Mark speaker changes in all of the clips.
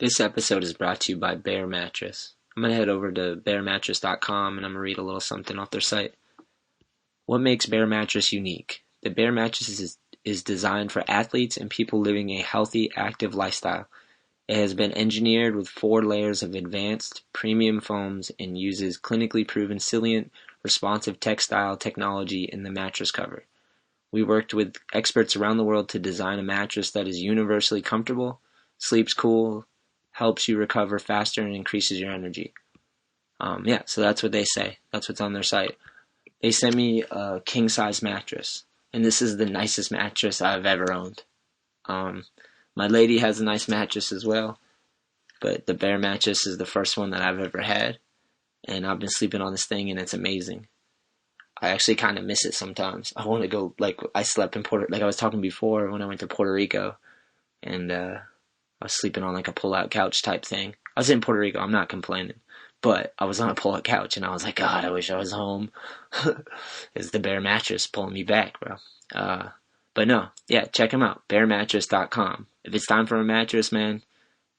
Speaker 1: This episode is brought to you by Bear Mattress. I'm going to head over to bearmattress.com and I'm going to read a little something off their site. What makes Bear Mattress unique? The Bear Mattress is designed for athletes and people living a healthy, active lifestyle. It has been engineered with 4 layers of advanced, premium foams and uses clinically proven silient, responsive textile technology in the mattress cover. We worked with experts around the world to design a mattress that is universally comfortable, sleeps cool, helps you recover faster, and increases your energy. So that's what they say. That's what's on their site. They sent me a king-size mattress, and this is the nicest mattress I've ever owned. My lady has a nice mattress as well, but the Bear mattress is the first one that I've ever had, and I've been sleeping on this thing, and it's amazing. I actually kind of miss it sometimes. I want to go, I slept in like I was talking before when I went to Puerto Rico, and I was sleeping on like a pull-out couch type thing. I was in Puerto Rico, I'm not complaining, but I was on a pull-out couch, and I was like, God, I wish I was home. It's the Bear mattress pulling me back, bro. But no, yeah, check them out, bearmattress.com. If it's time for a mattress, man,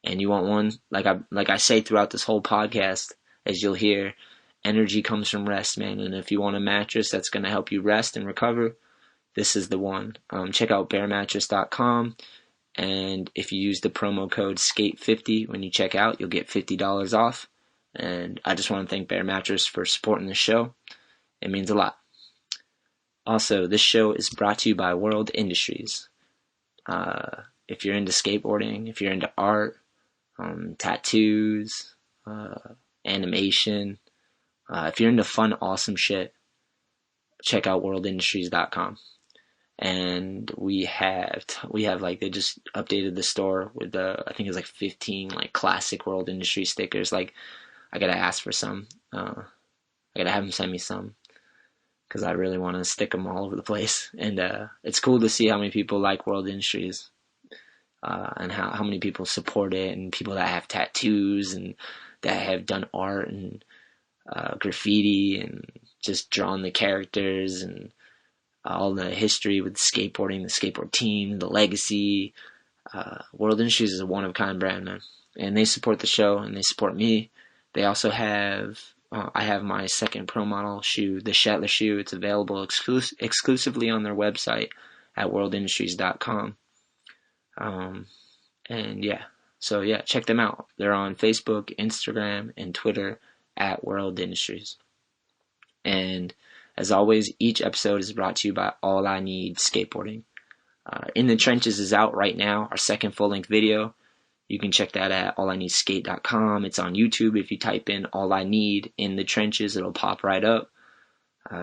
Speaker 1: and you want one, like I say throughout this whole podcast, as you'll hear, energy comes from rest, man. And if you want a mattress that's going to help you rest and recover, this is the one. Check out bearmattress.com. And if you use the promo code SKATE50 when you check out, you'll get $50 off. And I just want to thank Bear Mattress for supporting the show. It means a lot. Also, this show is brought to you by World Industries. If you're into skateboarding, if you're into art, tattoos, animation, if you're into fun, awesome shit, check out worldindustries.com. And we have they just updated the store with I think it's 15 classic World Industries stickers. I gotta ask for some. I gotta have them send me some, because I really want to stick them all over the place. And it's cool to see how many people like World Industries, and how many people support it, and people that have tattoos and that have done art and graffiti and just drawn the characters and all the history with skateboarding, the skateboard team, the legacy. World Industries is a one-of-a-kind brand, man. And they support the show, and they support me. They also have, I have my second pro model shoe, the Shetler shoe. It's available exclusively on their website at worldindustries.com. Check them out. They're on Facebook, Instagram, and Twitter at World Industries. And as always, each episode is brought to you by All I Need Skateboarding. In the Trenches is out right now, our second full-length video. You can check that at ALLiNEEDSKATE.com. It's on YouTube. If you type in All I Need in the Trenches, it'll pop right up.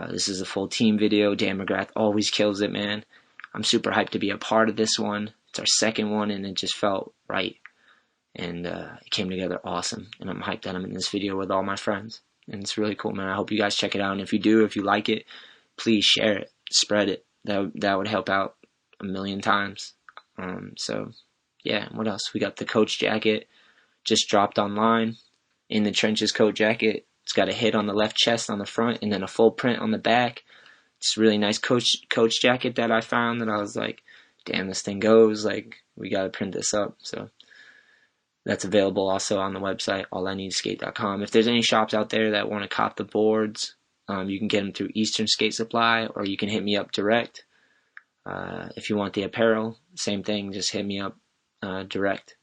Speaker 1: This is a full team video. Dan McGrath always kills it, man. I'm super hyped to be a part of this one. It's our second one, and it just felt right. And it came together awesome. And I'm hyped that I'm in this video with all my friends. And it's really cool, man. I hope you guys check it out. And if you like it, please share it, spread it. That would help out a million times. What else? We got the coach jacket, just dropped online. In the Trenches coat jacket. It's got a hit on the left chest on the front, and then a full print on the back. It's a really nice coach jacket that I found, that I was like, damn, this thing goes. We got to print this up. So that's available also on the website, ALLiNEEDSKATE.com. If there's any shops out there that want to cop the boards, you can get them through Eastern Skate Supply, or you can hit me up direct. If you want the apparel, same thing, just hit me up direct.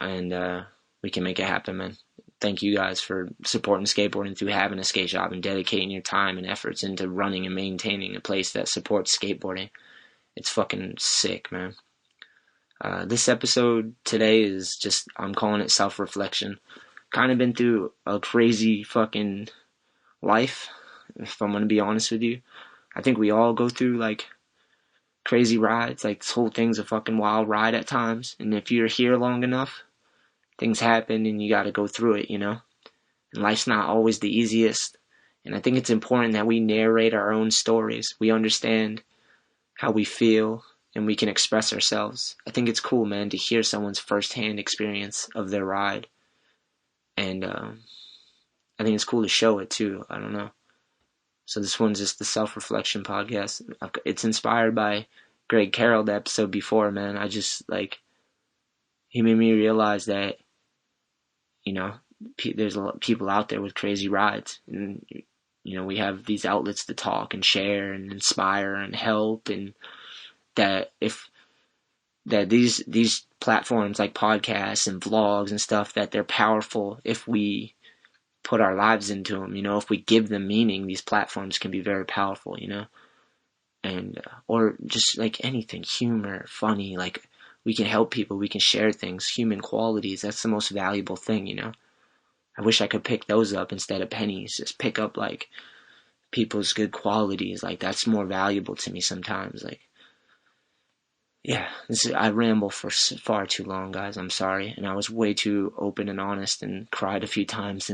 Speaker 1: And we can make it happen, man. Thank you guys for supporting skateboarding through having a skate shop and dedicating your time and efforts into running and maintaining a place that supports skateboarding. It's fucking sick, man. This episode today is just, I'm calling it self-reflection. Kind of been through a crazy fucking life, if I'm going to be honest with you. I think we all go through crazy rides. This whole thing's a fucking wild ride at times. And if you're here long enough, things happen and you got to go through it, And life's not always the easiest. And I think it's important that we narrate our own stories. We understand how we feel, and we can express ourselves. I think it's cool, man, to hear someone's firsthand experience of their ride. And I think it's cool to show it, too. I don't know. So this one's just the self-reflection podcast. It's inspired by Greg Carroll, the episode before, man. I just, he made me realize that, there's a lot of people out there with crazy rides, and we have these outlets to talk and share and inspire and help, and that these platforms like podcasts and vlogs and stuff, that they're powerful if we put our lives into them. If we give them meaning, these platforms can be very powerful. And or just like anything, humor, funny, like we can help people, we can share things, human qualities. That's the most valuable thing. I wish I could pick those up instead of pennies. Just pick up like people's good qualities. Like that's more valuable to me sometimes. Like, yeah, I ramble for far too long, guys. I'm sorry, and I was way too open and honest and cried a few times.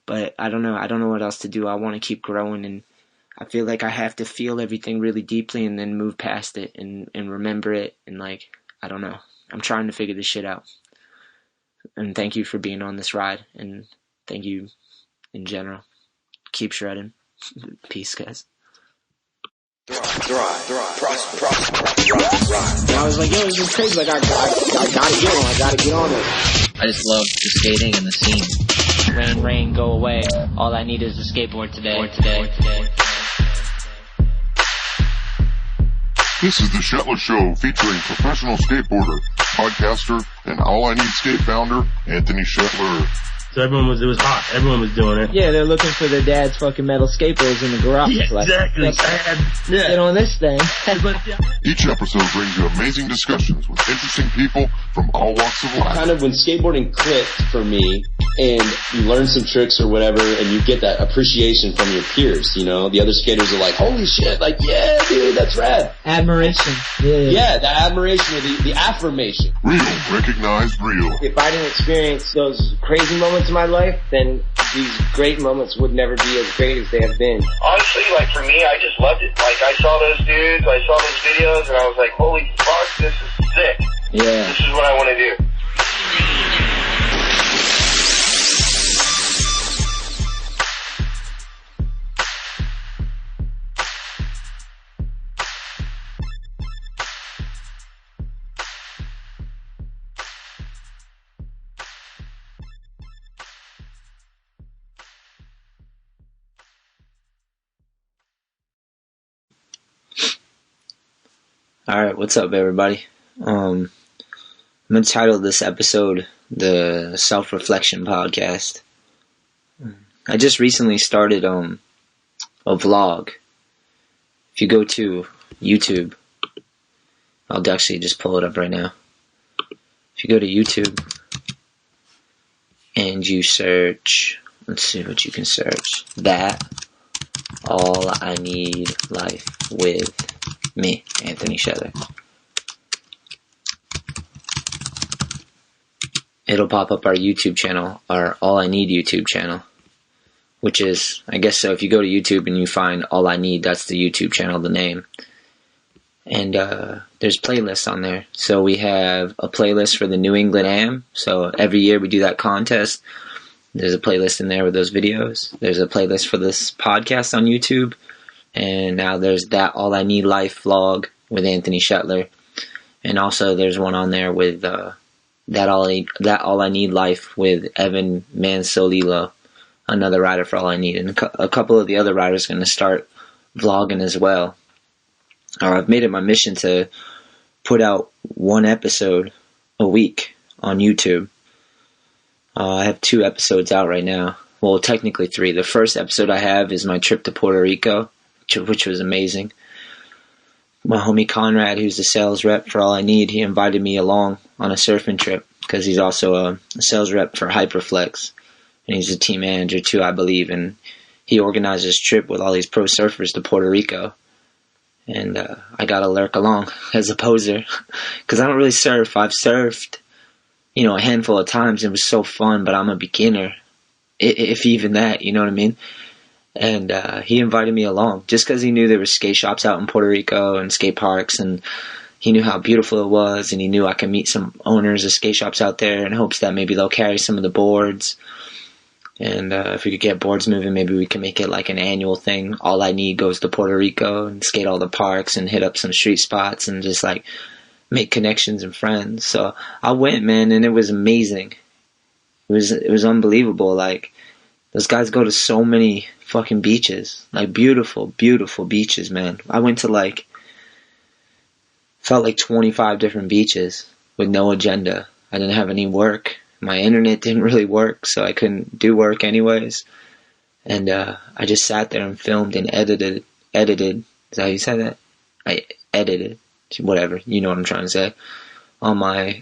Speaker 1: But I don't know. I don't know what else to do. I want to keep growing, and I feel like I have to feel everything really deeply and then move past it and remember it. And like, I don't know. I'm trying to figure this shit out. And thank you for being on this ride, and thank you in general. Keep shredding. Peace, guys.
Speaker 2: Prosper. And I was like, yo, this is crazy. Like, I gotta get on it.
Speaker 3: I just love the skating and the scene.
Speaker 1: Rain, go away. All I need is a skateboard today.
Speaker 4: This is the Shetler Show, featuring professional skateboarder, podcaster, and All I Need Skate founder, Anthony Shetler.
Speaker 5: So it was hot. Everyone was doing it.
Speaker 1: Yeah, they're looking for their dad's fucking metal skateboards in the garage.
Speaker 5: Yeah, exactly.
Speaker 1: Get on this thing.
Speaker 4: Each episode brings you amazing discussions with interesting people from all walks of life.
Speaker 6: Kind of when skateboarding clicked for me, and you learn some tricks or whatever, and you get that appreciation from your peers, The other skaters are like, holy shit, like, yeah, dude, that's rad.
Speaker 1: Admiration.
Speaker 6: Yeah, the admiration or the affirmation.
Speaker 4: Real, recognized real.
Speaker 7: If I didn't experience those crazy moments in my life, then these great moments would never be as great as they have been.
Speaker 8: Honestly, like for me, I just loved it. Like I saw those dudes, I saw those videos, and I was like, holy fuck, this is sick.
Speaker 1: Yeah.
Speaker 8: This is what I want to do.
Speaker 1: Alright, what's up, everybody? I'm going to title this episode the Self-Reflection Podcast. I just recently started a vlog. If you go to YouTube, I'll actually just pull it up right now. If you go to YouTube and you search, let's see what you can search. That All I Need Life with me, Anthony Shetler. It'll pop up our YouTube channel, our All I Need YouTube channel, which is, I guess so, if you go to YouTube and you find All I Need, that's the YouTube channel, the name. And there's playlists on there. So we have a playlist for the New England Am. So every year we do that contest. There's a playlist in there with those videos. There's a playlist for this podcast on YouTube. And now there's That All I Need Life vlog with Anthony Shetler. And also there's one on there with That All I Need Life with Evan Mansolillo, another rider for All I Need. And a couple of the other riders are going to start vlogging as well. Or I've made it my mission to put out one episode a week on YouTube. I have 2 episodes out right now. Well, technically 3. The first episode I have is my trip to Puerto Rico, which was amazing. My homie Conrad, who's the sales rep for All I Need, he invited me along on a surfing trip because he's also a sales rep for Hyperflex, and he's a team manager too, I believe. And he organized this trip with all these pro surfers to Puerto Rico, and I got to lurk along as a poser because I don't really surf. I've surfed, a handful of times. It was so fun, but I'm a beginner, if even that. You know what I mean? And he invited me along just because he knew there were skate shops out in Puerto Rico and skate parks, and he knew how beautiful it was, and he knew I could meet some owners of skate shops out there in hopes that maybe they'll carry some of the boards. And if we could get boards moving, maybe we can make it like an annual thing. All I Need goes to Puerto Rico and skate all the parks and hit up some street spots and just like make connections and friends. So I went, man, and it was amazing. It was unbelievable. Like, those guys go to so many fucking beaches, like beautiful, beautiful beaches, man. I went to felt like 25 different beaches with no agenda. I didn't have any work. My internet didn't really work, so I couldn't do work anyways. And I just sat there and filmed and edited. Is that how you said that? I edited, whatever, you know what I'm trying to say, on my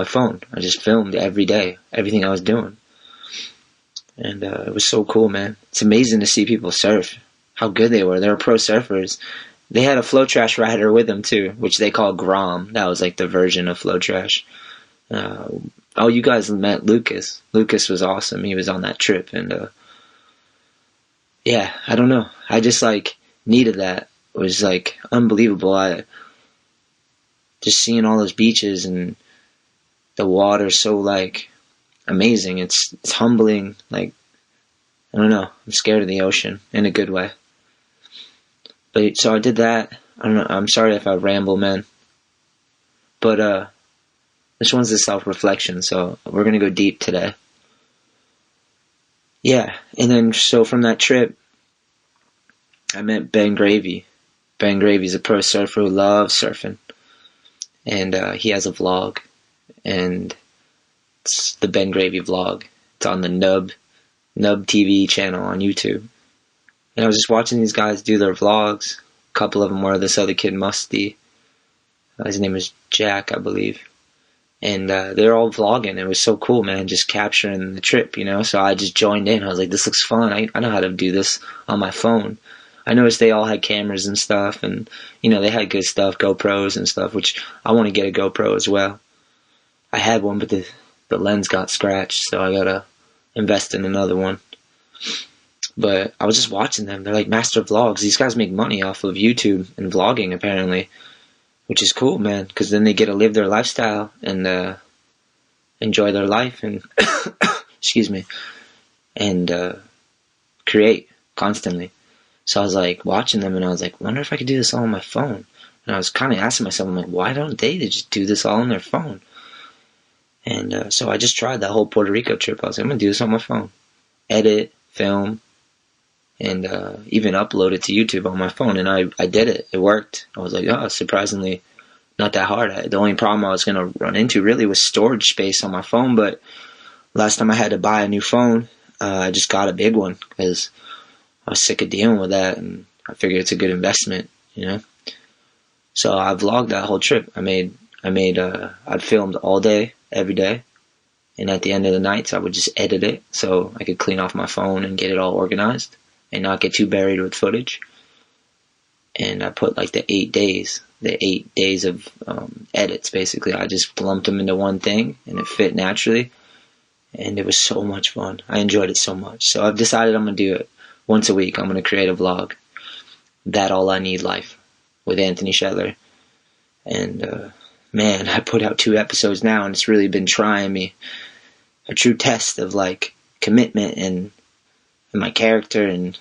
Speaker 1: phone. I just filmed every day, everything I was doing. And it was so cool, man. It's amazing to see people surf, how good they were. They were pro surfers. They had a Flow Trash rider with them too, which they call Grom. That was like the version of Flow Trash. Oh, you guys met Lucas. Lucas was awesome. He was on that trip, and yeah, I don't know. I just needed that. It was unbelievable. I just seeing all those beaches and the water so amazing. It's humbling. I don't know. I'm scared of the ocean in a good way. But so I did that. I don't know. I'm sorry if I ramble, man. But this one's a self-reflection, so we're gonna go deep today. Yeah, and then so from that trip, I met Ben Gravy. Ben Gravy's a pro surfer who loves surfing, and he has a vlog, and it's the Ben Gravy vlog. It's on the Nub TV channel on YouTube. And I was just watching these guys do their vlogs. A couple of them were this other kid, Musty. His name is Jack, I believe. And they're all vlogging. It was so cool, man, just capturing the trip, So I just joined in. I was like, this looks fun. I know how to do this on my phone. I noticed they all had cameras and stuff, and, they had good stuff, GoPros and stuff, which I want to get a GoPro as well. I had one, but the lens got scratched, so I gotta invest in another one. But I was just watching them. They're like master vlogs. These guys make money off of YouTube and vlogging, apparently, which is cool, man, because then they get to live their lifestyle and enjoy their life and excuse me, and create constantly. So I was watching them, and I was wonder if I could do this all on my phone. And I was kind of asking myself, I'm why don't they just do this all on their phone? And so I just tried that whole Puerto Rico trip. I was I'm gonna do this on my phone, edit, film, and even upload it to YouTube on my phone. And I did it. It worked. I was surprisingly not that hard. The only problem I was going to run into really was storage space on my phone. But last time I had to buy a new phone, I just got a big one because I was sick of dealing with that, and I figured it's a good investment, So I vlogged that whole trip. I filmed all day, every day. And at the end of the nights, I would just edit it so I could clean off my phone and get it all organized and not get too buried with footage. And I put the 8 days of edits, basically. I just lumped them into one thing, and it fit naturally. And it was so much fun. I enjoyed it so much. So I've decided I'm going to do it once a week. I'm going to create a vlog. That All I Need Life with Anthony Shetler. And man, I put out 2 episodes now, and it's really been trying me. A true test of commitment and my character, and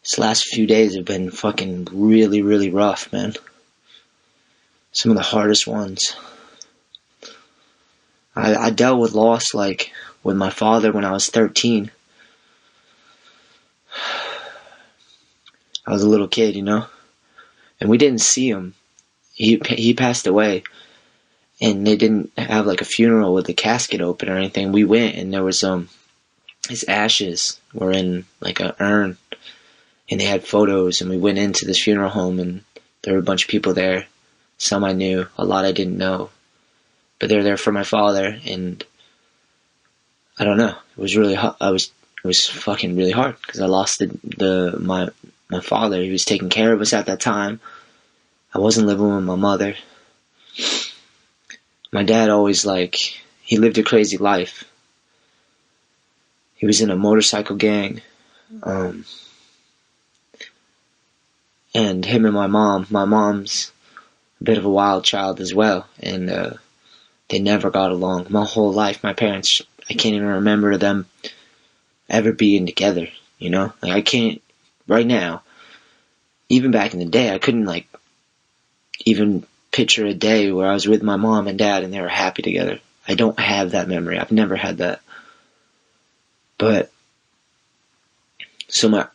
Speaker 1: this last few days have been fucking really, really rough, man. Some of the hardest ones. I dealt with loss with my father when I was 13. I was a little kid, and we didn't see him. He passed away, and they didn't have a funeral with the casket open or anything. We went, and there was his ashes were in an urn, and they had photos, and we went into this funeral home, and there were a bunch of people there. Some I knew, a lot I didn't know, but they were there for my father, and I don't know. It was really hard. It was fucking really hard because I lost my father. He was taking care of us at that time. I wasn't living with my mother. My dad always he lived a crazy life. He was in a motorcycle gang. And him and my mom's a bit of a wild child as well. And they never got along. My whole life, my parents, I can't even remember them ever being together, I can't, right now, even back in the day, I couldn't even picture a day where I was with my mom and dad and they were happy together. I don't have that memory. I've never had that. But, so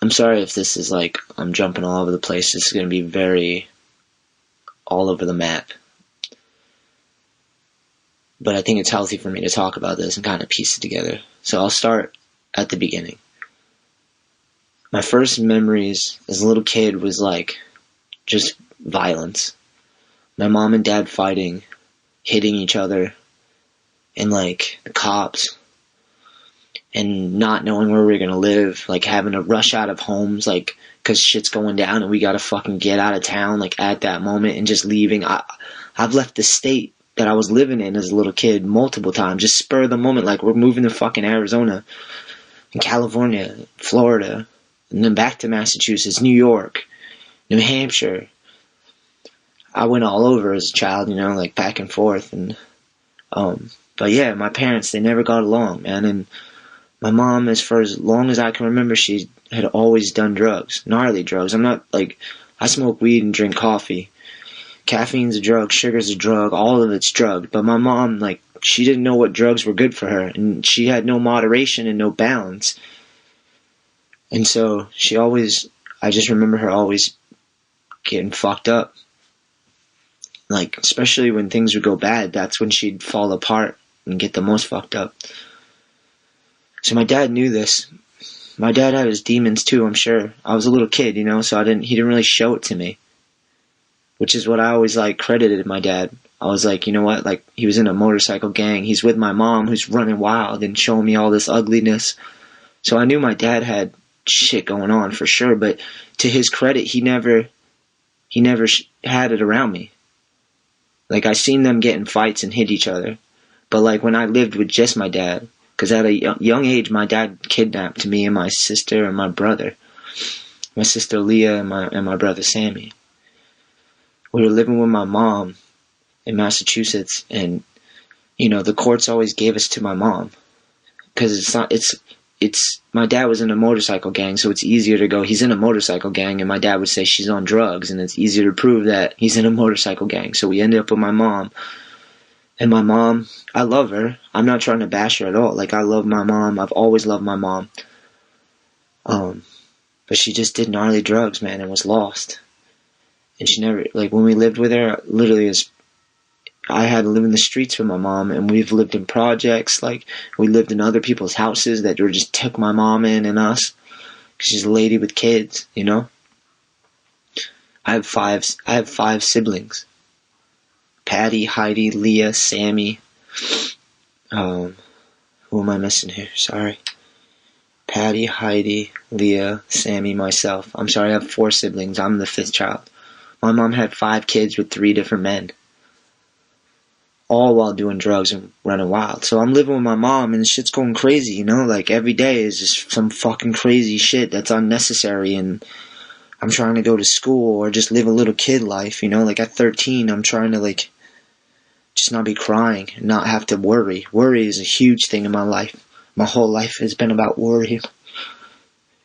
Speaker 1: I'm sorry if this is like, I'm jumping all over the place. This is going to be very all over the map. But I think it's healthy for me to talk about this and kind of piece it together. So I'll start at the beginning. My first memories as a little kid was like just violence. My mom and dad fighting, hitting each other, and like the cops, and not knowing where we were going to live, like having to rush out of homes, like, cause shit's going down and we got to fucking get out of town, like at that moment, and just leaving. I've left the state that I was living in as a little kid multiple times, just spur of the moment, like we're moving to fucking Arizona, and California, Florida, and then back to Massachusetts, New York, New Hampshire. I went all over as a child, you know, like back and forth, and but yeah, my parents, they never got along, man. And my mom, as far as long as I can remember, she had always done drugs, gnarly drugs. I'm not like, I smoke weed and drink coffee. Caffeine's a drug, sugar's a drug, all of it's drug. But my mom, like, she didn't know what drugs were good for her, and she had no moderation and no balance. And so she always, I just remember her always getting fucked up. Like, especially when things would go bad, that's when she'd fall apart and get the most fucked up. So my dad knew this. My dad had his demons too, I'm sure. I was a little kid, you know, so he didn't really show it to me. Which is what I always, like, credited my dad. I was like, you know what, like, he was in a motorcycle gang. He's with my mom who's running wild and showing me all this ugliness. So I knew my dad had shit going on for sure, but to his credit, he never had it around me. Like, I seen them get in fights and hit each other. But, like, when I lived with just my dad, because at a young age, my dad kidnapped me and my sister and my brother. My sister Leah and my brother Sammy. We were living with my mom in Massachusetts, and, you know, the courts always gave us to my mom. Because my dad was in a motorcycle gang, so it's easier to go, he's in a motorcycle gang, and my dad would say she's on drugs, and it's easier to prove that he's in a motorcycle gang. So we ended up with my mom. And my mom, I love her. I'm not trying to bash her at all. Like, I love my mom. I've always loved my mom. But she just did gnarly drugs, man, and was lost. And she never, like, when we lived with her, literally, I had to live in the streets with my mom, and we've lived in projects, like, we lived in other people's houses that were just took my mom in and us. She's a lady with kids, you know? I have five siblings. Patty, Heidi, Leah, Sammy. Who am I missing here? Sorry. Patty, Heidi, Leah, Sammy, myself. I'm sorry, I have 4 siblings. I'm the 5th child. My mom had 5 kids with 3 different men. All while doing drugs and running wild. So I'm living with my mom and shit's going crazy, you know? Like, every day is just some fucking crazy shit that's unnecessary, and I'm trying to go to school or just live a little kid life, you know? Like, at 13, I'm trying to, like, just not be crying and not have to worry. Worry is a huge thing in my life. My whole life has been about worrying.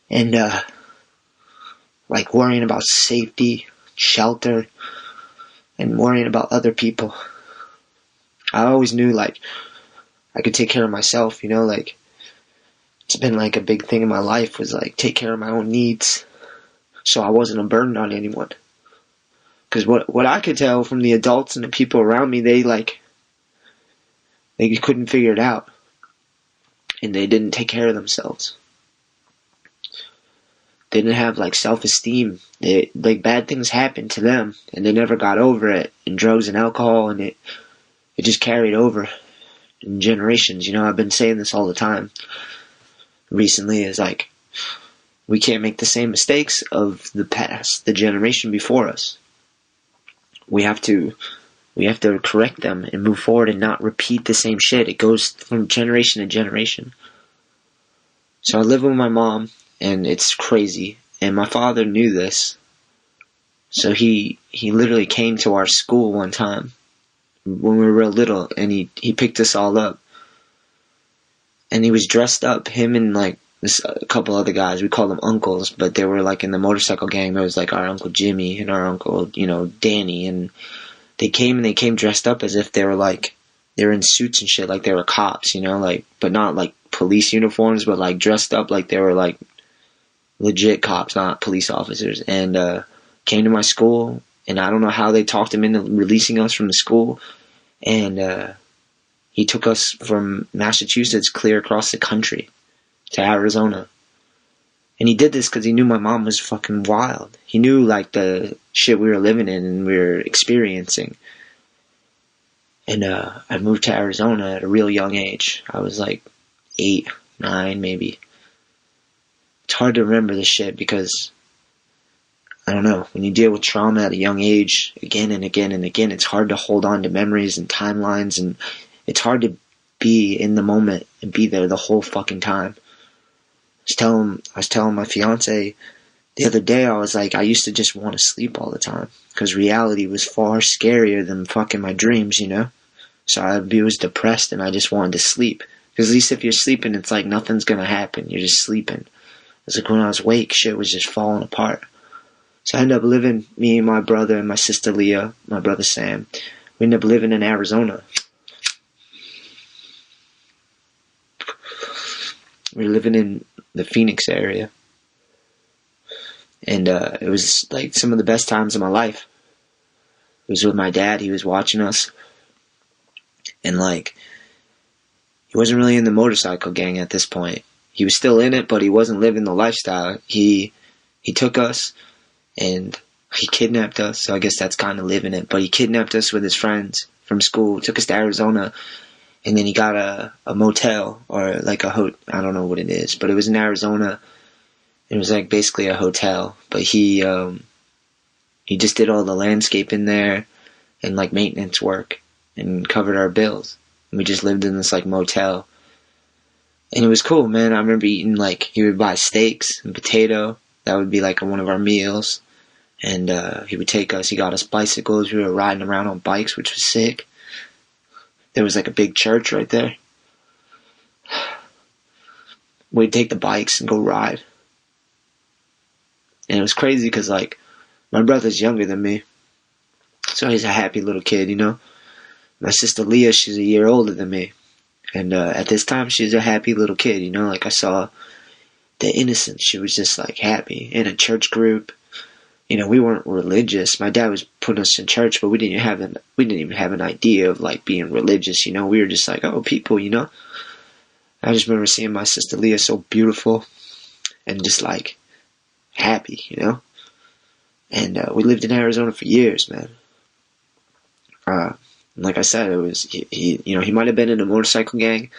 Speaker 1: And, like, worrying about safety, shelter, and worrying about other people. I always knew, like, I could take care of myself, you know, like, it's been, like, a big thing in my life was, like, take care of my own needs, so I wasn't a burden on anyone. Because what I could tell from the adults and the people around me, they couldn't figure it out, and they didn't take care of themselves. They didn't have, like, self-esteem. Like, bad things happened to them, and they never got over it, and drugs and alcohol, and it just carried over in generations. You know, I've been saying this all the time recently, is like, we can't make the same mistakes of the past, the generation before us. We have to correct them and move forward and not repeat the same shit. It goes from generation to generation. So I live with my mom, and it's crazy. And my father knew this. So he literally came to our school one time when we were real little, and he picked us all up. And he was dressed up, him and, like, a couple other guys. We called them uncles, but they were like in the motorcycle gang. There was like our Uncle Jimmy and our Uncle, Danny, and they came dressed up as if they were like, they were in suits and shit, like they were cops, like, but not like police uniforms, but like dressed up like they were like legit cops, not police officers, and came to my school, and I don't know how they talked him into releasing us from the school, and he took us from Massachusetts clear across the country to Arizona. And he did this because he knew my mom was fucking wild. He knew like the shit we were living in and we were experiencing. And I moved to Arizona at a real young age. I was like 8, 9 maybe. It's hard to remember this shit because, I don't know, when you deal with trauma at a young age again and again and again, it's hard to hold on to memories and timelines, and it's hard to be in the moment and be there the whole fucking time. I was telling my fiance the other day, I was like, I used to just want to sleep all the time because reality was far scarier than fucking my dreams, So I was depressed and I just wanted to sleep. Because at least if you're sleeping, it's like nothing's going to happen. You're just sleeping. It's like when I was awake, shit was just falling apart. So I ended up living, me and my brother and my sister Leah, my brother Sam, we ended up living in Arizona. We were living in the Phoenix area. And it was like some of the best times of my life. It was with my dad. He was watching us. And like, he wasn't really in the motorcycle gang at this point. He was still in it, but he wasn't living the lifestyle. He took us and he kidnapped us. So I guess that's kind of living it. But he kidnapped us with his friends from school, took us to Arizona. And then he got a motel or like I don't know what it is, but it was in Arizona. It was like basically a hotel, but he just did all the landscaping there and like maintenance work and covered our bills. And we just lived in this like motel. And it was cool, man. I remember eating like, he would buy steaks and potato. That would be like one of our meals. And he would take us, he got us bicycles. We were riding around on bikes, which was sick. There was like a big church right there. We'd take the bikes and go ride. And it was crazy because like my brother's younger than me. So he's a happy little kid, My sister Leah, she's a year older than me. And at this time, she was a happy little kid, Like I saw the innocence. She was just like happy in a church group. We weren't religious. My dad was putting us in church, but we didn't even have an idea of like being religious. We were just like, oh, people. I just remember seeing my sister Leah so beautiful and just like happy, And we lived in Arizona for years, man. Like I said, it was he might have been in a motorcycle gang,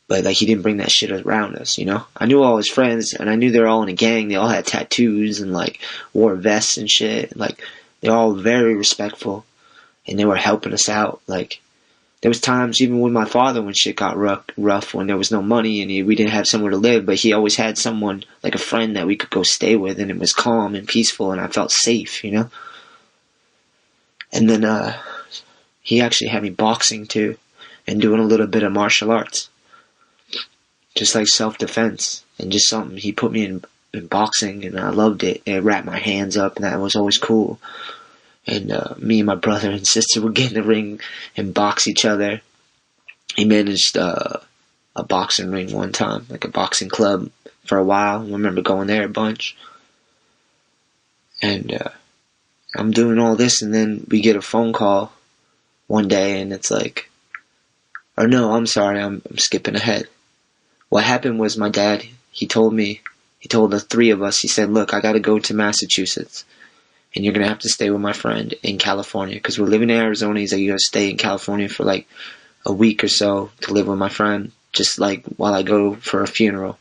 Speaker 1: but like he didn't bring that shit around us, I knew all his friends, and I knew they were all in a gang. They all had tattoos and like wore vests and shit. Like they're all very respectful, and they were helping us out. Like there was times even with my father when shit got rough when there was no money and we didn't have somewhere to live, but he always had someone like a friend that we could go stay with, and it was calm and peaceful, and I felt safe, And then he actually had me boxing too, and doing a little bit of martial arts. Just like self-defense and just something. He put me in boxing and I loved it. It wrapped my hands up and that was always cool. And me and my brother and sister would get in the ring and box each other. He managed a boxing ring one time, like a boxing club for a while. I remember going there a bunch. And I'm doing all this and then we get a phone call one day and it's like, or no, I'm sorry, I'm skipping ahead. What happened was my dad, he told the three of us, he said, look, I got to go to Massachusetts and you're going to have to stay with my friend in California because we're living in Arizona. He's like, you got to stay in California for like a week or so to live with my friend, just like while I go for a funeral.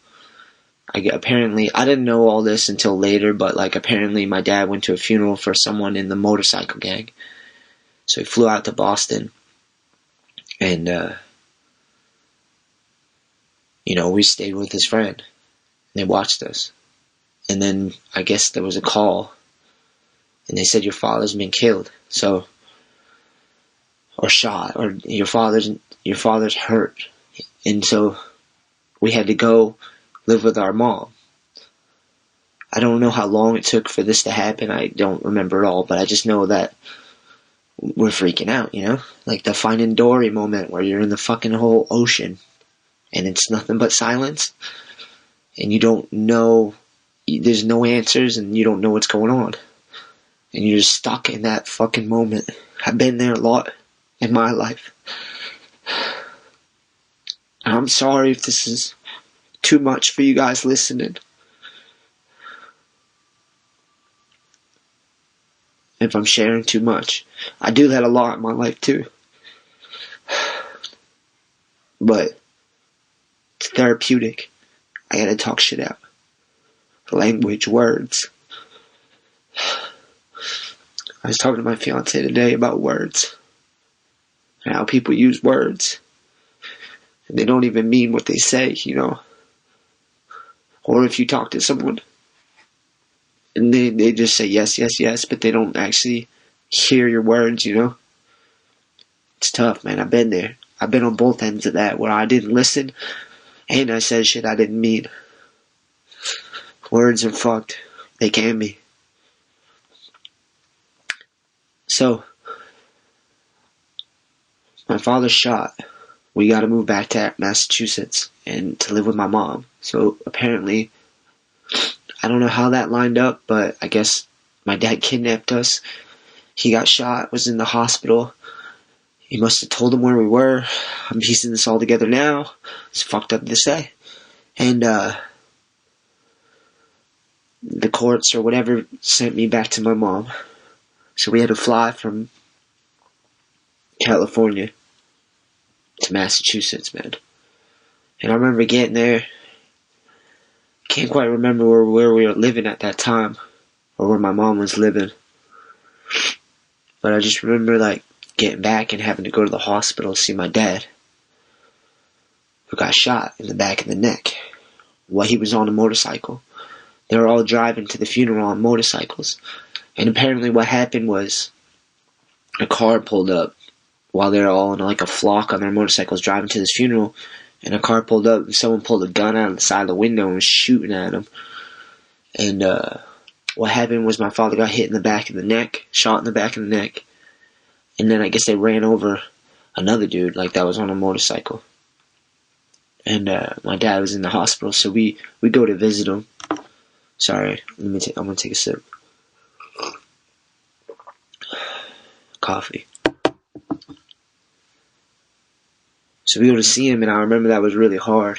Speaker 1: Apparently, I didn't know all this until later, but like apparently my dad went to a funeral for someone in the motorcycle gang. So he flew out to Boston and, we stayed with his friend. They watched us. And then I guess there was a call. And they said, your father's been killed. Or shot. Or your father's hurt. And so we had to go live with our mom. I don't know how long it took for this to happen. I don't remember it all, but I just know that we're freaking out, you know? Like the Finding Dory moment where you're in the fucking whole ocean and it's nothing but silence and you don't know, there's no answers and you don't know what's going on. And you're just stuck in that fucking moment. I've been there a lot in my life. I'm sorry if this is too much for you guys listening. If I'm sharing too much. I do that a lot in my life too. But it's therapeutic. I gotta talk shit out. Language, words. I was talking to my fiance today about words. And how people use words. And they don't even mean what they say, you know. Or if you talk to someone and they just say yes, yes, yes, but they don't actually hear your words, you know. It's tough, man. I've been there. I've been on both ends of that, where I didn't listen and I said shit I didn't mean. Words are fucked. They can be. So, my father's shot. We gotta move back to Massachusetts and to live with my mom. So, apparently, I don't know how that lined up, but I guess my dad kidnapped us. He got shot, was in the hospital. He must have told him where we were. I'm piecing this all together now. It's fucked up to say. And, the courts or whatever sent me back to my mom. So we had to fly from California to Massachusetts, man. And I remember getting there. Can't quite remember where we were living at that time, or where my mom was living. But I just remember like getting back and having to go to the hospital to see my dad, who got shot in the back of the neck while he was on a motorcycle. They were all driving to the funeral on motorcycles. And apparently what happened was a car pulled up while they were all in like a flock on their motorcycles driving to this funeral. And a car pulled up and someone pulled a gun out of the side of the window and was shooting at him. And what happened was my father got hit in the back of the neck, shot in the back of the neck. And then I guess they ran over another dude like that was on a motorcycle. And my dad was in the hospital, so we go to visit him. Sorry, I'm gonna take a sip. Coffee. So we go to see him, and I remember that was really hard.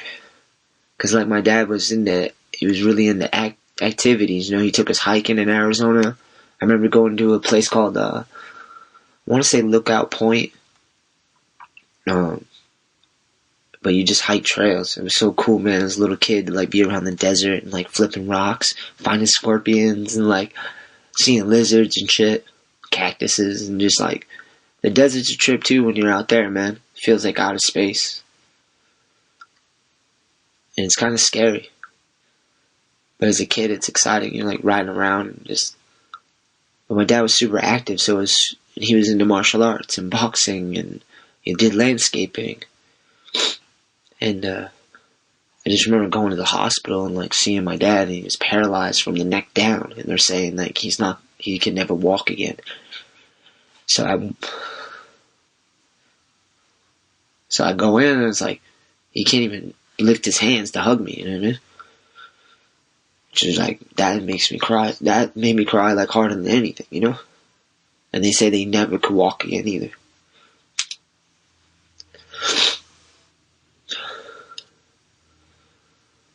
Speaker 1: Cause like my dad was he was really into activities, you know, he took us hiking in Arizona. I remember going to a place called, I want to say Lookout Point. But you just hike trails. It was so cool, man, as a little kid to like be around the desert and like flipping rocks, finding scorpions and like seeing lizards and shit, cactuses, and just like the desert's a trip too when you're out there, man. It feels like out of space. And it's kind of scary. But as a kid, it's exciting. You're like riding around and just. But my dad was super active, so he was into martial arts and boxing, and he did landscaping. And I just remember going to the hospital and like seeing my dad, and he was paralyzed from the neck down, and they're saying like he can never walk again. So I go in and it's like he can't even lift his hands to hug me, you know what I mean? Which is like, that makes me cry. That made me cry like harder than anything, you know? And they say they never could walk again either.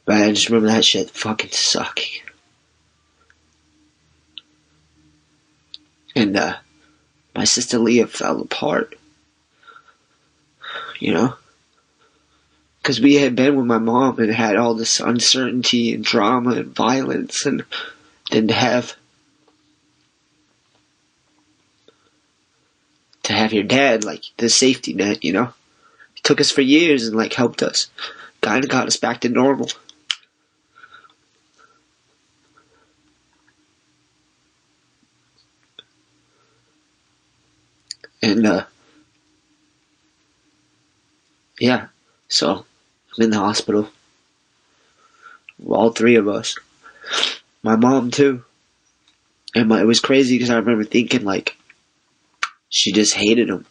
Speaker 1: But I just remember that shit fucking sucking. And my sister Leah fell apart. You know? Because we had been with my mom and had all this uncertainty and drama and violence, and then to have your dad, like, the safety net, you know? He took us for years and, like, helped us. Kinda got us back to normal. And, yeah, so I'm in the hospital.
Speaker 2: All three of us. My mom too. And it was crazy because I remember thinking like she just hated him.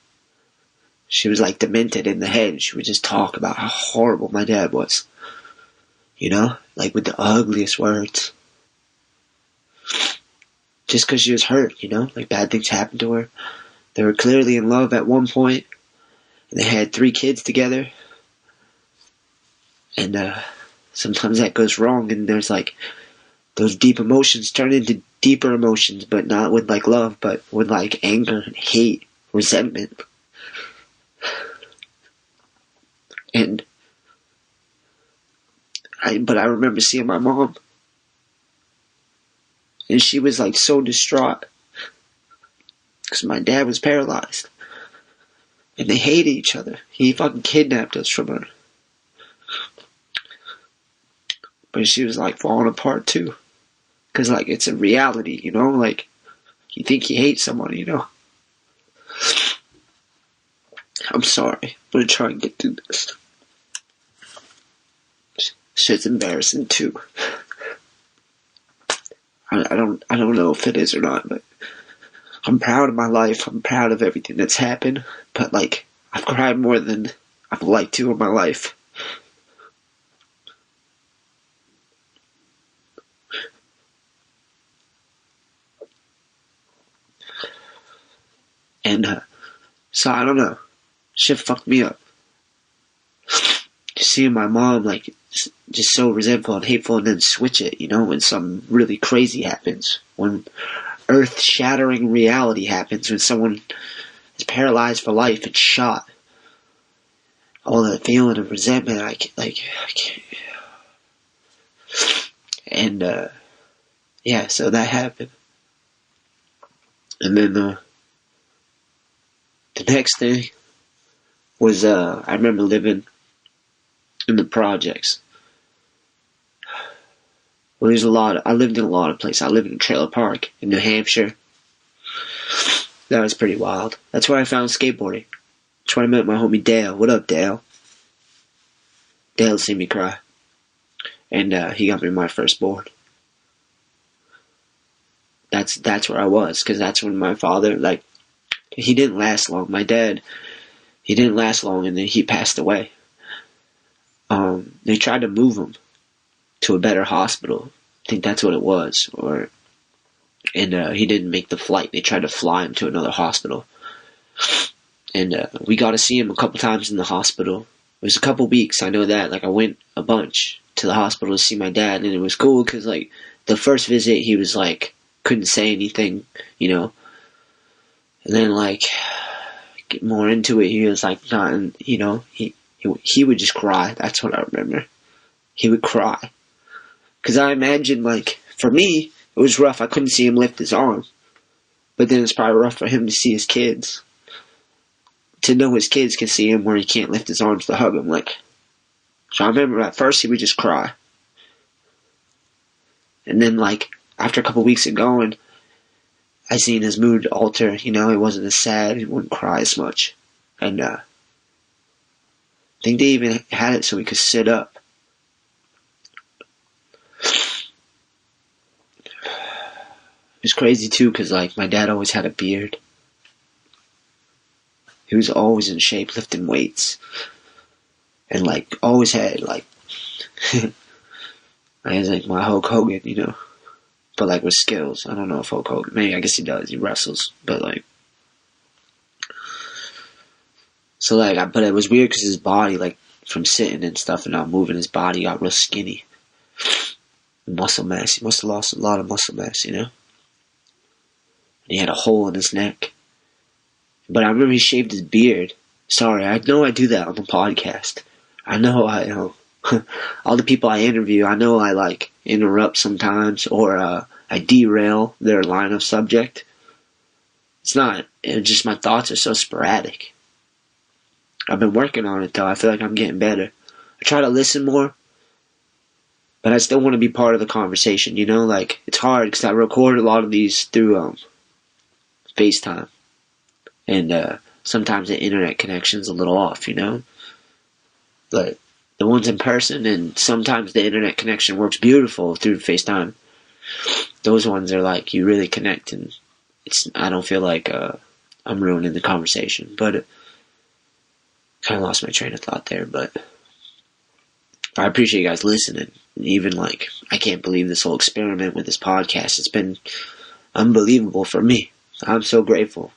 Speaker 2: She was like demented in the head. She would just talk about how horrible my dad was. You know? Like with the ugliest words. Just because she was hurt, you know? Like bad things happened to her. They were clearly in love at one point. And they had 3 kids together. And sometimes that goes wrong. And there's like those deep emotions turn into deeper emotions. But not with like love. But with like anger and hate. Resentment. But I remember seeing my mom. And she was like so distraught. Because my dad was paralyzed. And they hated each other. He fucking kidnapped us from her. But she was like falling apart too. Because like it's a reality, you know? Like you think you hate someone, you know? I'm sorry. I'm gonna try and get through this. Shit's embarrassing too. I don't know if it is or not, but I'm proud of my life. I'm proud of everything that's happened. But like, I've cried more than I've liked to in my life. And so I don't know. Shit fucked me up. Just seeing my mom like just so resentful and hateful, and then switch it, you know, when something really crazy happens, when earth-shattering reality happens, when someone is paralyzed for life and shot. All that feeling of resentment, I can't. And yeah, so that happened, and then the next thing was I remember living in the projects. Well, I lived in a lot of places. I lived in a trailer park in New Hampshire. That was pretty wild. That's where I found skateboarding. That's where I met my homie Dale. What up, Dale? Dale seen me cry. And he got me my first board. That's where I was, because that's when my father, like, he didn't last long. My dad, he didn't last long, and then he passed away. They tried to move him to a better hospital. I think that's what it was. And he didn't make the flight. They tried to fly him to another hospital. And we got to see him a couple times in the hospital. It was a couple weeks, I know that. Like, I went a bunch to the hospital to see my dad, and it was cool because, like, the first visit, he was, like, couldn't say anything, you know. And then, like, get more into it, he was, like, not, you know, he would just cry. That's what I remember. He would cry. Because I imagine, like, for me, it was rough. I couldn't see him lift his arm. But then it's probably rough for him to see his kids. To know his kids can see him where he can't lift his arms to hug him. Like, so I remember at first he would just cry. And then, like, after a couple weeks of going, I seen his mood alter. You know, he wasn't as sad. He wouldn't cry as much. And, I think they even had it so he could sit up. It was crazy too, because like my dad always had a beard. He was always in shape, lifting weights, and like always had like, I was like my Hulk Hogan, you know, but like with skills. I don't know if Hulk Hogan, maybe I guess he does. He wrestles, but like, so like, but it was weird because his body, like from sitting and stuff and not moving, his body got real skinny. Muscle mass. He must have lost a lot of muscle mass, you know. He had a hole in his neck. But I remember he shaved his beard. Sorry, I know I do that on the podcast. I know all the people I interview, I know I like interrupt sometimes, or I derail their line of subject. It's just my thoughts are so sporadic. I've been working on it though. I feel like I'm getting better. I try to listen more, but I still want to be part of the conversation, you know? Like, it's hard because I record a lot of these through FaceTime. And sometimes the internet connection's a little off, you know? But the ones in person, and sometimes the internet connection works beautiful through FaceTime. Those ones are like, you really connect, and I don't feel like I'm ruining the conversation, but kind of lost my train of thought there. But I appreciate you guys listening. Even like, I can't believe this whole experiment with this podcast. It's been unbelievable for me. I'm so grateful.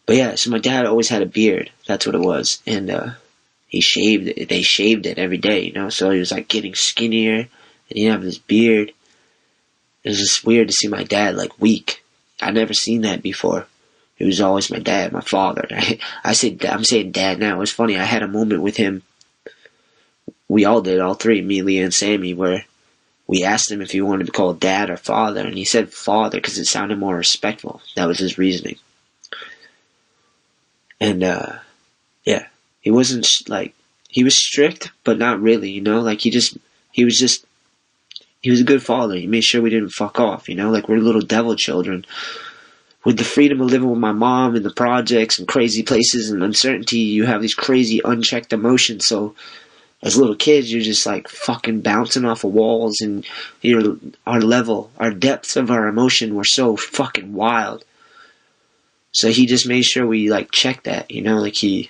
Speaker 2: But yeah, so my dad always had a beard. That's what it was. And they shaved it every day, you know? So he was like getting skinnier, and he'd have this beard. It was just weird to see my dad like weak. I'd never seen that before. It was always my dad, my father. I'm saying dad now. It was funny. I had a moment with him. We all did, all three, me, Leah, and Sammy, where we asked him if he wanted to be called dad or father, and he said father because it sounded more respectful. That was his reasoning. And, yeah, he wasn't, like, he was strict, but not really, you know? Like, he was a good father. He made sure we didn't fuck off, you know? Like, we're little devil children. With the freedom of living with my mom and the projects and crazy places and uncertainty, you have these crazy unchecked emotions, so as little kids, you're just like fucking bouncing off of walls, and our depths of our emotion were so fucking wild. So he just made sure we like checked that, you know, like he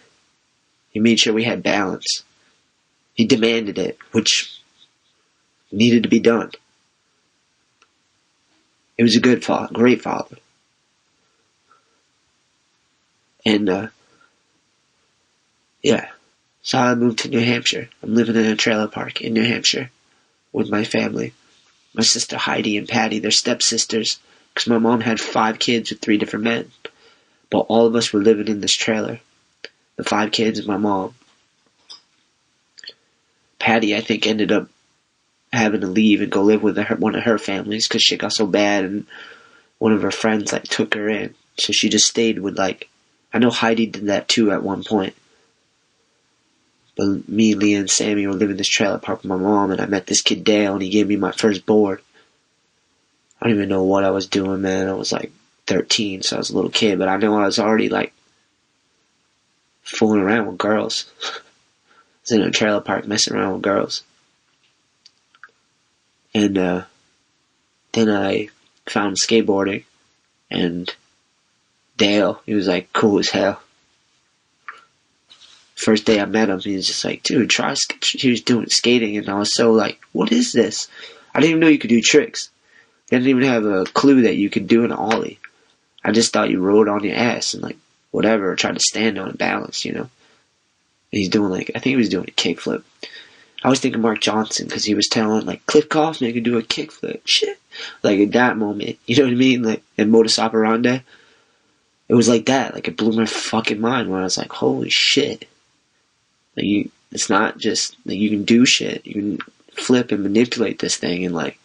Speaker 2: made sure we had balance. He demanded it, which needed to be done. It was a good father, great father. And yeah. So I moved to New Hampshire. I'm living in a trailer park in New Hampshire with my family. My sister Heidi and Patty, they're stepsisters, because my mom had 5 kids with 3 different men. But all of us were living in this trailer. The 5 kids and my mom. Patty, I think, ended up having to leave and go live with one of her families because shit got so bad, and one of her friends like took her in. So she just stayed with like, I know Heidi did that too at one point. But me, Leah, and Sammy were living in this trailer park with my mom, and I met this kid Dale, and he gave me my first board. I don't even know what I was doing, man. I was like 13, so I was a little kid, but I know I was already like fooling around with girls. I was in a trailer park messing around with girls. And then I found skateboarding, and Dale, he was like cool as hell. First day I met him, he was just like, dude, he was doing skating, and I was so like, what is this? I didn't even know you could do tricks. I didn't even have a clue that you could do an ollie. I just thought you rode on your ass and like, whatever, or tried to stand on and balance, you know? And he's doing like, I think he was doing a kickflip. I was thinking Mark Johnson, because he was telling like, Cliff Kaufman could do a kickflip. Shit. Like at that moment, you know what I mean? Like in Modus Operandi. It was like that. Like it blew my fucking mind when I was like, holy shit. Like it's not just like you can do shit. You can flip and manipulate this thing and like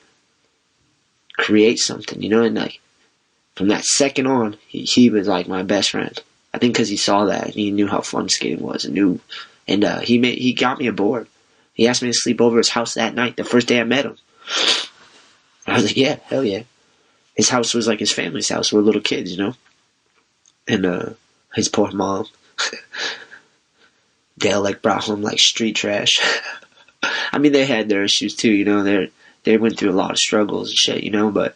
Speaker 2: create something, you know. And like from that second on, he was like my best friend. I think because he saw that and he knew how fun skating was and he got me a board. He asked me to sleep over his house that night, the first day I met him. I was like, yeah, hell yeah. His house was like his family's house. We're little kids, you know. And his poor mom. Dale like brought home like street trash. I mean, they had their issues too, you know. They went through a lot of struggles and shit, you know. But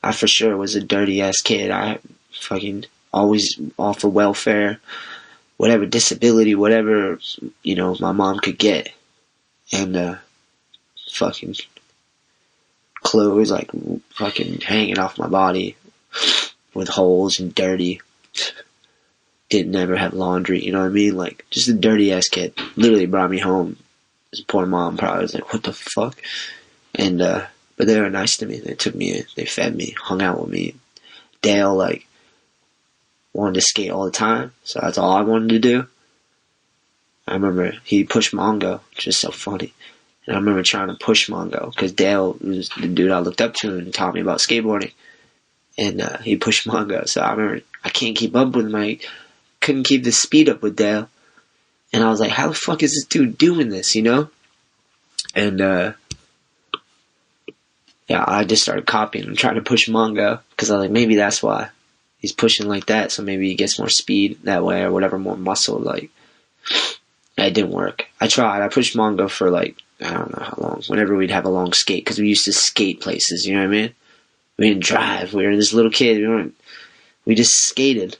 Speaker 2: I for sure was a dirty ass kid. I fucking always offer welfare, whatever disability, whatever, you know, my mom could get, and fucking clothes like fucking hanging off my body with holes and dirty. Didn't ever have laundry, you know what I mean? Like, just a dirty ass kid. Literally brought me home. His poor mom probably was like, what the fuck? And, but they were nice to me. They took me in. They fed me, hung out with me. Dale, like, wanted to skate all the time, so that's all I wanted to do. I remember he pushed Mongo, which is so funny. And I remember trying to push Mongo, because Dale was the dude I looked up to and taught me about skateboarding. And he pushed Mongo, so I remember I can't keep up with him. Couldn't keep the speed up with Dale. And I was like, how the fuck is this dude doing this, you know? And, yeah, I just started copying him, trying to push Mongo, because I was like, maybe that's why he's pushing like that, so maybe he gets more speed that way, or whatever, more muscle, like. It didn't work. I tried. I pushed Mongo for like, I don't know how long. Whenever we'd have a long skate, because we used to skate places, you know what I mean? We didn't drive. We were this little kid. We just skated.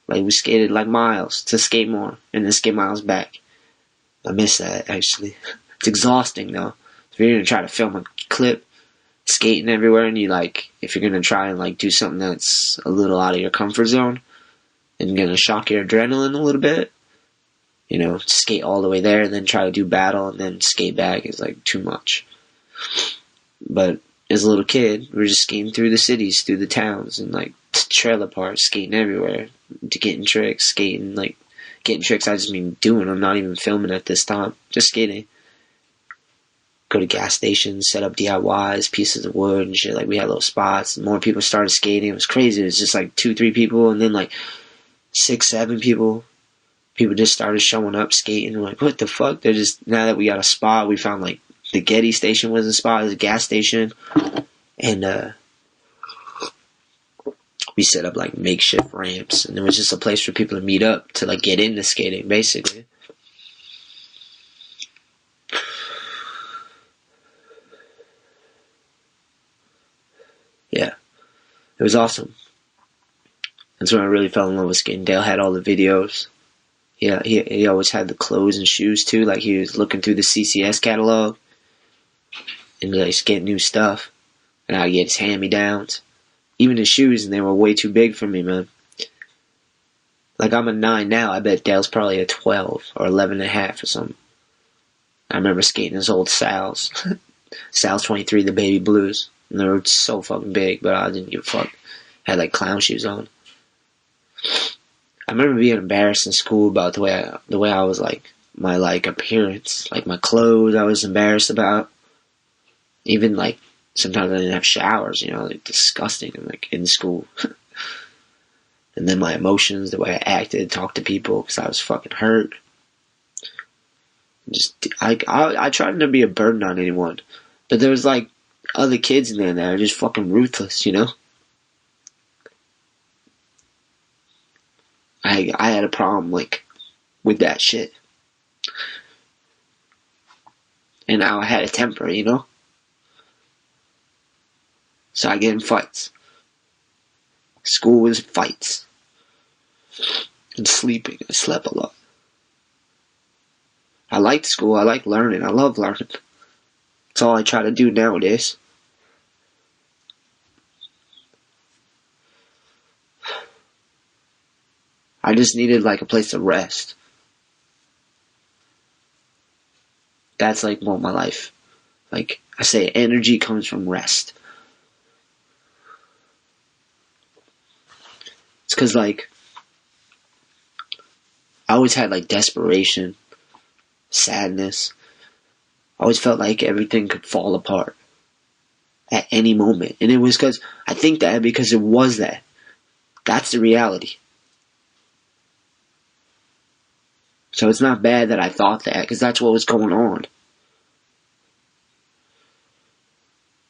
Speaker 2: Like, we skated like miles to skate more, and then skate miles back. I miss that, actually. It's exhausting, though. If you're gonna try to film a clip, skating everywhere, and you like, if you're gonna try and like do something that's a little out of your comfort zone, and gonna shock your adrenaline a little bit, you know, skate all the way there, and then try to do battle, and then skate back is like too much. But as a little kid, we were just skating through the cities, through the towns, and like trailer parks, skating everywhere, to getting tricks, skating, like, getting tricks, I just mean doing them, not even filming at this time, just skating. Go to gas stations, set up DIYs, pieces of wood and shit, like, we had little spots, and more people started skating, it was crazy, it was just like 2-3 people, and then like 6-7 people just started showing up skating, we're like, what the fuck, they're just, now that we got a spot, we found like, the Getty station was a spot, it was a gas station, and we set up like makeshift ramps, and it was just a place for people to meet up to like get into skating, basically. Yeah, it was awesome. That's when I really fell in love with skating. Dale had all the videos. Yeah, he always had the clothes and shoes too. Like, he was looking through the CCS catalog and like get new stuff, and I'd get his hand-me-downs. Even his shoes, and they were way too big for me, man. Like, I'm a 9 now. I bet Dale's probably a 12 or 11.5 or something. I remember skating his old Sal's. Sal's 23, the baby blues. And they were so fucking big, but I didn't give a fuck. Had like clown shoes on. I remember being embarrassed in school about the way I was, like, my like appearance, like my clothes. I was embarrassed about. Even like, sometimes I didn't have showers, you know, like, disgusting, like, in school. And then my emotions, the way I acted, talked to people, because I was fucking hurt. I tried not to be a burden on anyone, but there was like other kids in there that are just fucking ruthless, you know. I had a problem like with that shit, and now I had a temper, you know. So I get in fights. School was fights. And sleeping. I slept a lot. I liked school. I like learning. I love learning. That's all I try to do nowadays. I just needed like a place to rest. That's like more my life. Like I say, energy comes from rest. It's because, like, I always had, like, desperation, sadness. I always felt like everything could fall apart at any moment. And it was because, I think that because it was that. That's the reality. So it's not bad that I thought that, because that's what was going on.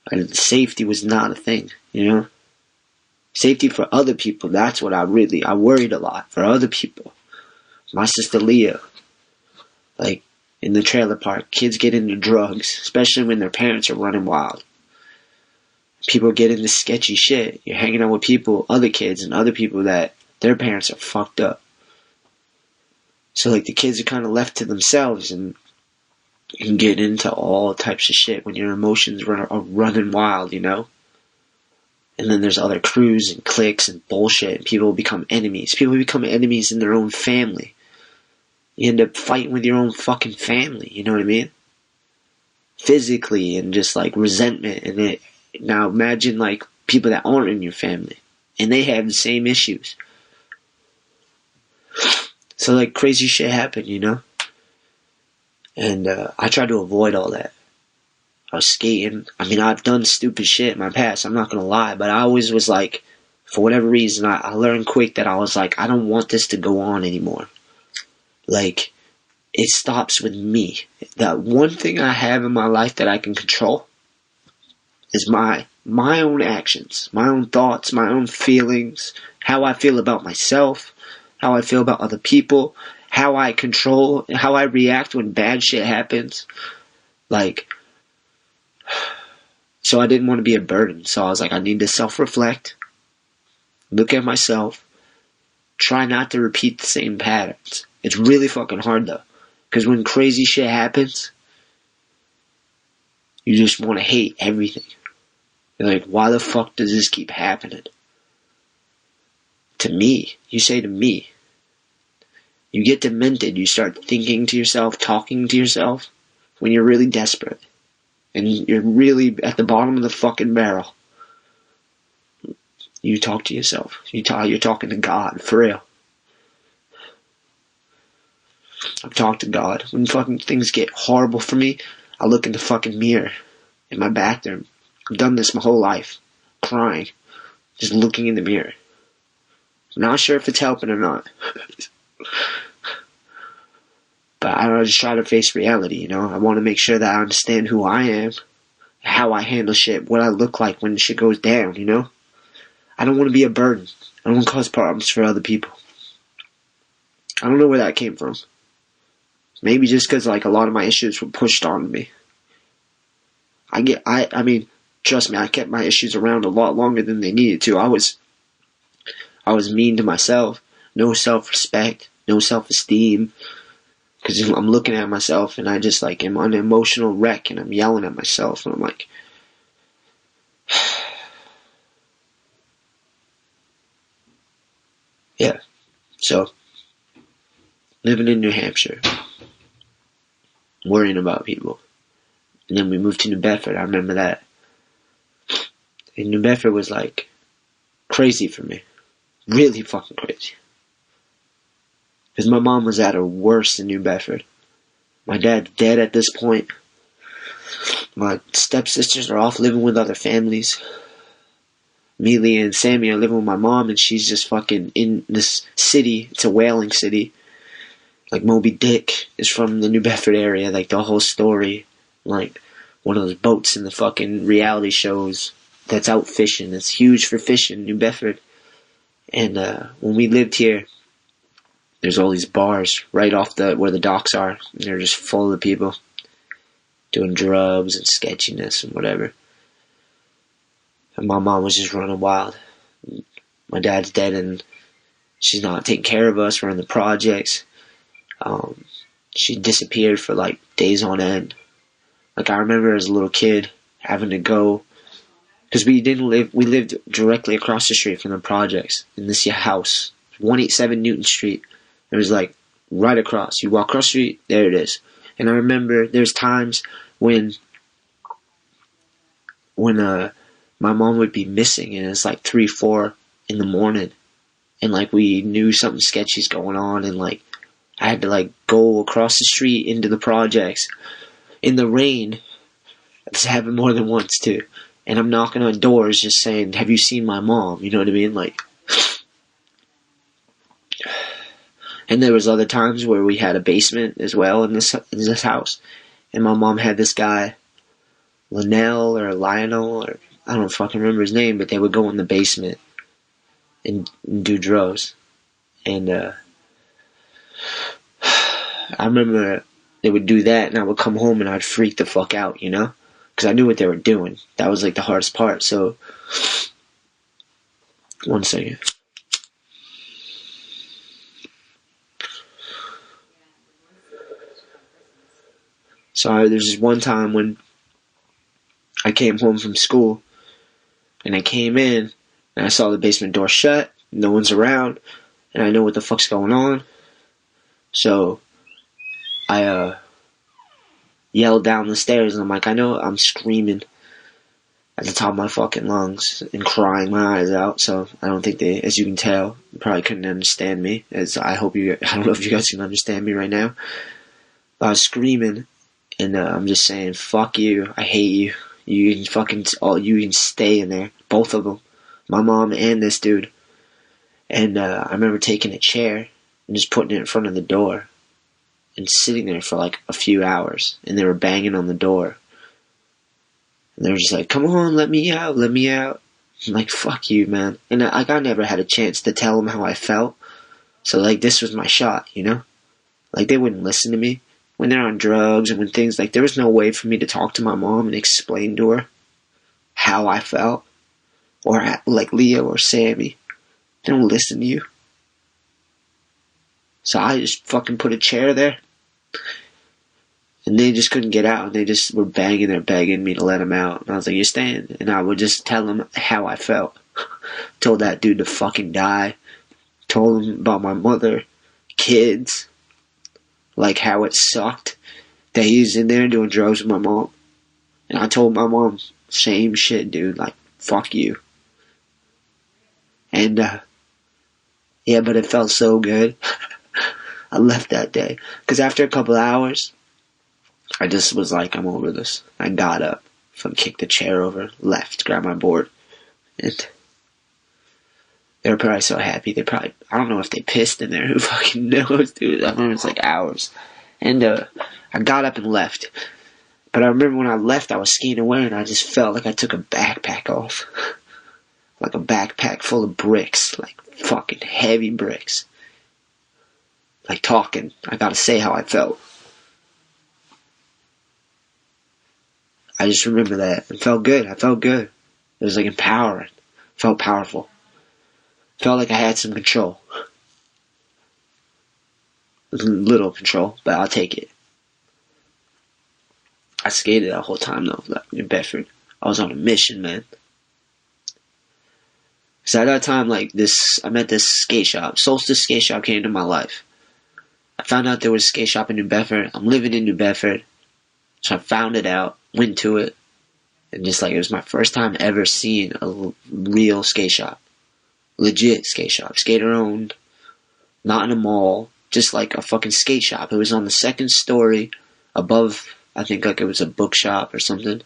Speaker 2: And safety was not a thing, you know? Safety for other people, that's what I worried a lot, for other people. My sister Leah, like, in the trailer park, kids get into drugs, especially when their parents are running wild. People get into sketchy shit. You're hanging out with people, other kids, and other people that their parents are fucked up. So, like, the kids are kind of left to themselves and get into all types of shit when your emotions are running wild, you know? And then there's other crews and cliques and bullshit, and people become enemies. People become enemies in their own family. You end up fighting with your own fucking family, you know what I mean? Physically, and just like resentment. And now imagine like people that aren't in your family, and they have the same issues. So like crazy shit happened, you know? And I tried to avoid all that. I was skating. I mean, I've done stupid shit in my past, I'm not gonna lie, but I always was like, for whatever reason, I learned quick that I was like, I don't want this to go on anymore. Like, it stops with me. That one thing I have in my life that I can control is my own actions, my own thoughts, my own feelings, how I feel about myself, how I feel about other people, how I react when bad shit happens. Like, so I didn't want to be a burden. So I was like, I need to self-reflect, look at myself, try not to repeat the same patterns. It's really fucking hard though. Because when crazy shit happens, you just want to hate everything. You're like, why the fuck does this keep happening? To me. You say to me. You get demented. You start thinking to yourself, talking to yourself when you're really desperate. And you're really at the bottom of the fucking barrel. You talk to yourself. You're talking to God, for real. I've talked to God. When fucking things get horrible for me, I look in the fucking mirror in my bathroom. I've done this my whole life. Crying. Just looking in the mirror. I'm not sure if it's helping or not. But I don't know, just try to face reality, you know? I want to make sure that I understand who I am, how I handle shit, what I look like when shit goes down, you know? I don't want to be a burden. I don't want to cause problems for other people. I don't know where that came from. Maybe just because, like, a lot of my issues were pushed on me. I mean, trust me, I kept my issues around a lot longer than they needed to. I was mean to myself. No self-respect. No self-esteem. Because I'm looking at myself and I just, like, am an emotional wreck and I'm yelling at myself and I'm like... Yeah. So, living in New Hampshire. Worrying about people. And then we moved to New Bedford. I remember that. And New Bedford was, like, crazy for me. Really fucking crazy. Because my mom was at her worst in New Bedford. My dad's dead at this point. My stepsisters are off living with other families. Amelia and Sammy are living with my mom, and she's just fucking in this city. It's a whaling city. Like Moby Dick is from the New Bedford area. Like the whole story. Like one of those boats in the fucking reality shows that's out fishing. It's huge for fishing, New Bedford. And when we lived here, there's all these bars right off where the docks are. And they're just full of people doing drugs and sketchiness and whatever. And my mom was just running wild. My dad's dead and she's not taking care of us. We're in the projects. She disappeared for like days on end. Like I remember as a little kid having to go, because we lived directly across the street from the projects in this house, 187 Newton Street. It was like right across. You walk across the street, there it is. And I remember there's times when my mom would be missing and it's like 3, 4 in the morning. And like we knew something sketchy's going on and like I had to like go across the street into the projects in the rain. This happened more than once too. And I'm knocking on doors just saying, have you seen my mom? You know what I mean? Like, and there was other times where we had a basement as well in this house. And my mom had this guy, Lionel, or I don't fucking remember his name, but they would go in the basement and do drugs. And I remember they would do that and I would come home and I'd freak the fuck out, you know? Because I knew what they were doing. That was like the hardest part. So, one second. So there's this one time when I came home from school and I came in and I saw the basement door shut, no one's around, and I know what the fuck's going on. So I yelled down the stairs and I'm like, I know, I'm screaming at the top of my fucking lungs and crying my eyes out. So I don't think they, as you can tell, probably couldn't understand me. I don't know if you guys can understand me right now. But I was screaming. And I'm just saying, fuck you, I hate you. You can stay in there. Both of them. My mom and this dude. And I remember taking a chair and just putting it in front of the door. And sitting there for like a few hours. And they were banging on the door. And they were just like, come on, let me out, let me out. I'm like, fuck you, man. And I never had a chance to tell them how I felt. So like, this was my shot, you know? Like, they wouldn't listen to me. When they're on drugs and when things, like, there was no way for me to talk to my mom and explain to her how I felt. Or, like, Leo or Sammy. They don't listen to you. So I just fucking put a chair there. And they just couldn't get out. And they just were begging me to let them out. And I was like, you're staying. And I would just tell them how I felt. Told that dude to fucking die. Told him about my mother, kids. Like how it sucked that he was in there doing drugs with my mom. And I told my mom, same shit, dude. Like, fuck you. And, yeah, but it felt so good. I left that day. Because after a couple hours, I just was like, I'm over this. I got up, fucking kicked the chair over, left, grabbed my board. And they were probably so happy. I don't know if they pissed in there. Who fucking knows, dude? I remember it was like hours. And I got up and left. But I remember when I left, I was skiing away and I just felt like I took a backpack off. Like a backpack full of bricks. Like fucking heavy bricks. Like talking. I gotta say how I felt. I just remember that. It felt good. I felt good. It was like empowering. It felt powerful. Felt like I had some control. Little control, but I'll take it. I skated that whole time though, like in Bedford. I was on a mission, man. So at that time, like I met this skate shop. Solstice Skate Shop came into my life. I found out there was a skate shop in New Bedford. I'm living in New Bedford. So I found it out, went to it, and just like it was my first time ever seeing a real skate shop. Legit skate shop. Skater owned. Not in a mall. Just like a fucking skate shop. It was on the second story above, I think like it was a bookshop or something.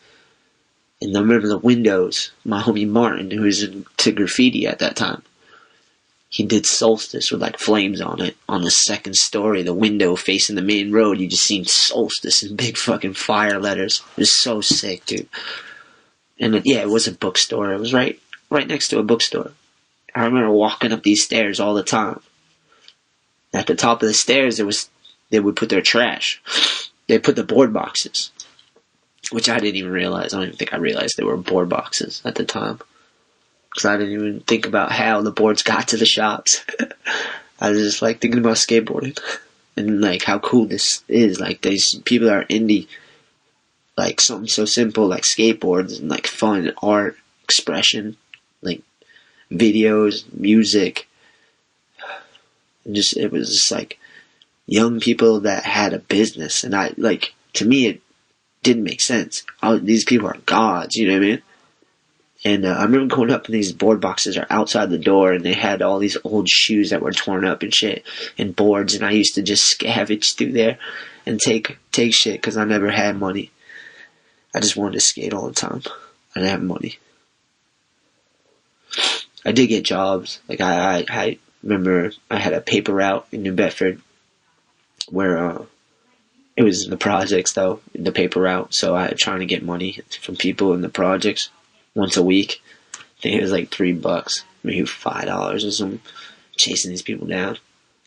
Speaker 2: And I remember the windows. My homie Martin, who was into graffiti at that time, he did Solstice with like flames on it. On the second story, the window facing the main road, you just seen Solstice in big fucking fire letters. It was so sick, dude. And it was a bookstore. It was right next to a bookstore. I remember walking up these stairs all the time. At the top of the stairs, they would put their trash. They put the board boxes, which I didn't even realize. I don't even think I realized they were board boxes at the time. Because I didn't even think about how the boards got to the shops. I was just like thinking about skateboarding. And like how cool this is. Like these people that are indie. Like something so simple like skateboards and like fun, art, expression. Like videos, music. And it was just like young people that had a business. And to me it didn't make sense. These people are gods, you know what I mean? And I remember going up and these board boxes are outside the door and they had all these old shoes that were torn up and shit and boards, and I used to just scavenge through there and take shit because I never had money. I just wanted to skate all the time. I didn't have money. I did get jobs. Like I remember I had a paper route in New Bedford where it was in the projects though, in the paper route, so I was trying to get money from people in the projects once a week. I think it was like $3, maybe $5 or something. Chasing these people down,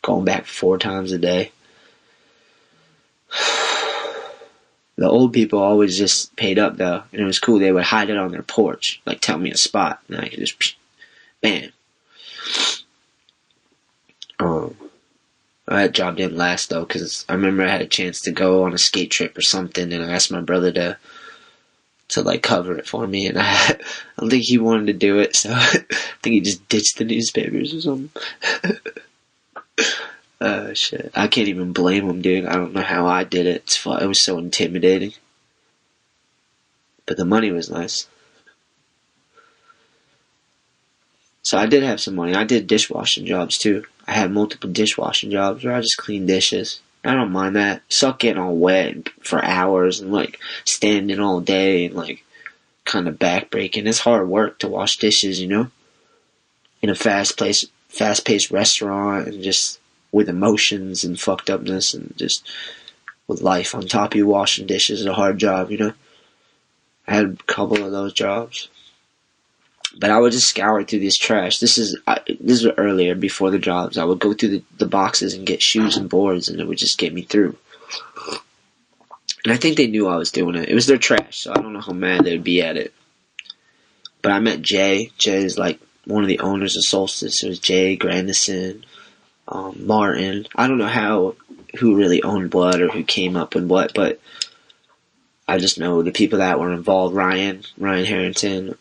Speaker 2: going back 4 times a day. The old people always just paid up though, and it was cool. They would hide it on their porch, like tell me a spot, and I could just bam. That job didn't last though, because I remember I had a chance to go on a skate trip or something, and I asked my brother to like cover it for me, and I don't think he wanted to do it, so I think he just ditched the newspapers or something. Shit. I can't even blame him, dude. I don't know how I did it. It was so intimidating. But the money was nice. So I did have some money. I did dishwashing jobs too. I had multiple dishwashing jobs where I just cleaned dishes. I don't mind that. Suck getting all wet for hours and like standing all day and like kind of backbreaking. It's hard work to wash dishes, you know? In a fast-paced restaurant and just with emotions and fucked upness and just with life on top of you, washing dishes is a hard job, you know? I had a couple of those jobs. But I would just scour through this trash. This was earlier, before the jobs. I would go through the boxes and get shoes and boards, and it would just get me through. And I think they knew I was doing it. It was their trash, so I don't know how mad they would be at it. But I met Jay. Jay is like one of the owners of Solstice. It was Jay, Grandison, Martin. I don't know who really owned what or who came up with what, but I just know the people that were involved. Ryan Harrington.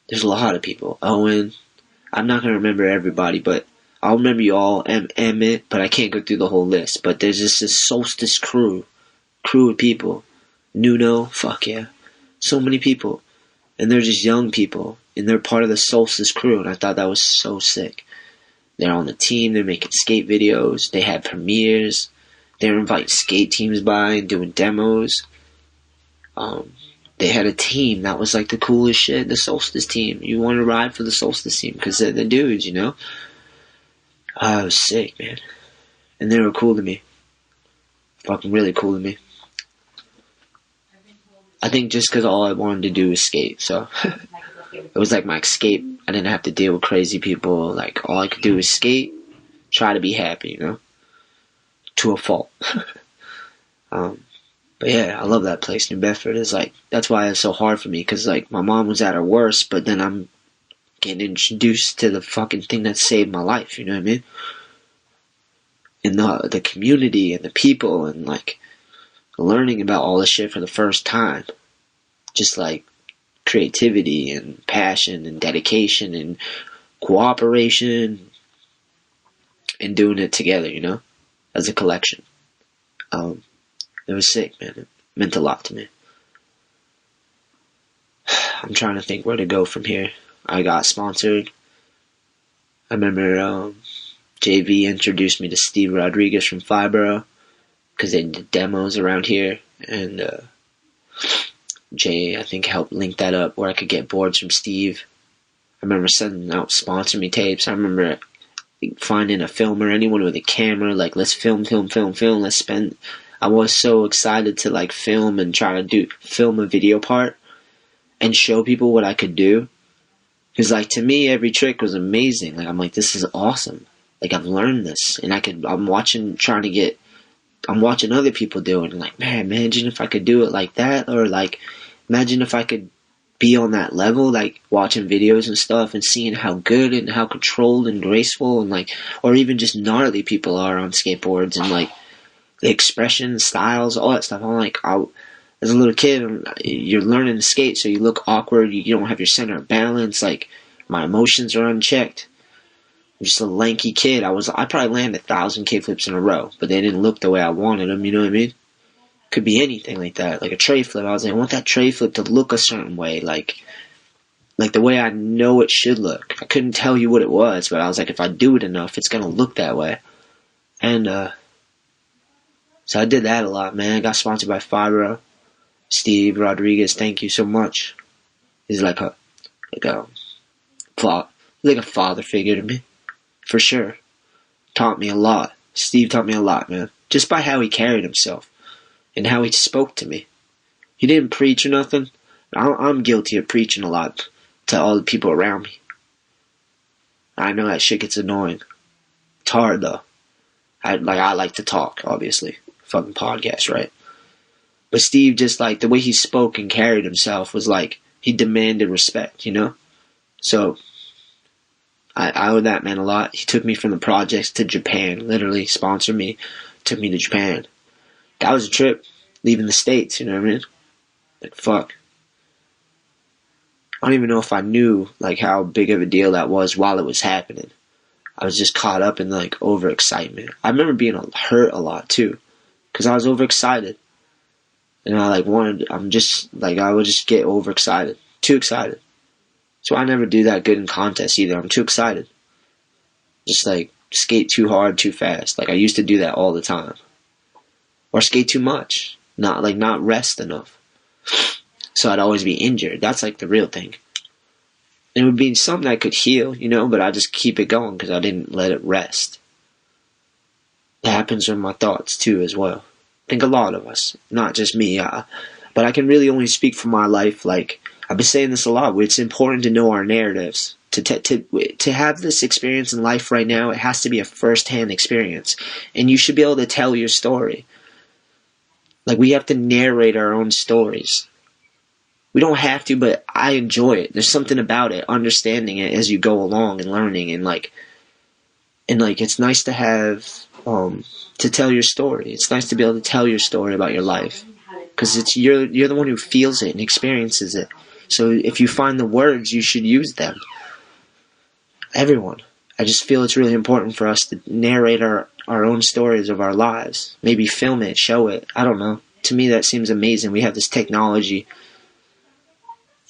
Speaker 2: There's a lot of people. Owen. I'm not going to remember everybody, but I'll remember you all. Emmett, but I can't go through the whole list. But there's just this Solstice crew of people. Nuno, fuck yeah. So many people. And they're just young people. And they're part of the Solstice crew. And I thought that was so sick. They're on the team. They're making skate videos. They had premieres. They're inviting skate teams by and doing demos. They had a team that was like the coolest shit. The Solstice team. You want to ride for the Solstice team because they're the dudes, you know? It was sick, man. And they were cool to me. Fucking really cool to me. I think just because all I wanted to do was skate, so it was like my escape. I didn't have to deal with crazy people. Like, all I could do was skate, try to be happy, you know, to a fault. But yeah, I love that place. New Bedford is like, that's why it's so hard for me, because like my mom was at her worst, but then I'm getting introduced to the fucking thing that saved my life, you know what I mean? And the community and the people and like learning about all this shit for the first time. Just like creativity and passion and dedication and cooperation and doing it together, you know, as a collection. It was sick, man. It meant a lot to me. I'm trying to think where to go from here. I got sponsored. I remember JV introduced me to Steve Rodriguez from Fibro because they did demos around here, and Jay, I think, helped link that up where I could get boards from Steve. I remember sending out sponsor me tapes. I remember finding a filmer, anyone with a camera, like, let's film, let's spend. I was so excited to like film and try to film a video part and show people what I could do. Because like to me, every trick was amazing. Like I'm like, this is awesome. Like I've learned this, and I'm watching other people do it, and like, man, imagine if I could do it like that, or like, imagine if I could be on that level, like watching videos and stuff and seeing how good and how controlled and graceful and like, or even just gnarly people are on skateboards and like the expression, styles, all that stuff. I'm like, as a little kid, you're learning to skate, so you look awkward, you don't have your center of balance, like my emotions are unchecked. I'm just a lanky kid. I probably landed 1,000 kickflips in a row, but they didn't look the way I wanted them, you know what I mean? Could be anything like that, like a tray flip. I was like, I want that tray flip to look a certain way, like the way I know it should look. I couldn't tell you what it was, but I was like, if I do it enough, it's gonna look that way. And so I did that a lot, man. I got sponsored by Fibro. Steve Rodriguez, thank you so much. He's like a father figure to me, for sure. Taught me a lot. Steve taught me a lot, man. Just by how he carried himself and how he spoke to me. He didn't preach or nothing. I'm guilty of preaching a lot to all the people around me. I know that shit gets annoying. It's hard though. I like to talk, obviously. Fucking podcast, right? But Steve, just like the way he spoke and carried himself was like he demanded respect, you know? So I owe that man a lot. He took me from the projects to Japan, literally sponsored me, took me to Japan. That was a trip, leaving the States, you know what I mean? Like, fuck. I don't even know if I knew like how big of a deal that was while it was happening. I was just caught up in like overexcitement. I remember being hurt a lot too, because I was overexcited. And I would just get overexcited. Too excited. So I never do that good in contests either. I'm too excited. Just like skate too hard, too fast. Like I used to do that all the time. Or skate too much. Not rest enough. So I'd always be injured. That's like the real thing. And it would be something I could heal, you know, but I just keep it going because I didn't let it rest. It happens with my thoughts too as well. I think a lot of us, not just me, but I can really only speak for my life. Like, I've been saying this a lot. It's important to know our narratives. To have this experience in life right now, it has to be a first-hand experience. And you should be able to tell your story. Like, we have to narrate our own stories. We don't have to, but I enjoy it. There's something about it, understanding it as you go along and learning, and it's nice to have to tell your story. It's nice to be able to tell your story about your life, because you're the one who feels it and experiences it. So if you find the words, you should use them. Everyone. I just feel it's really important for us to narrate our own stories of our lives. Maybe film it, show it. I don't know. To me, that seems amazing. We have this technology,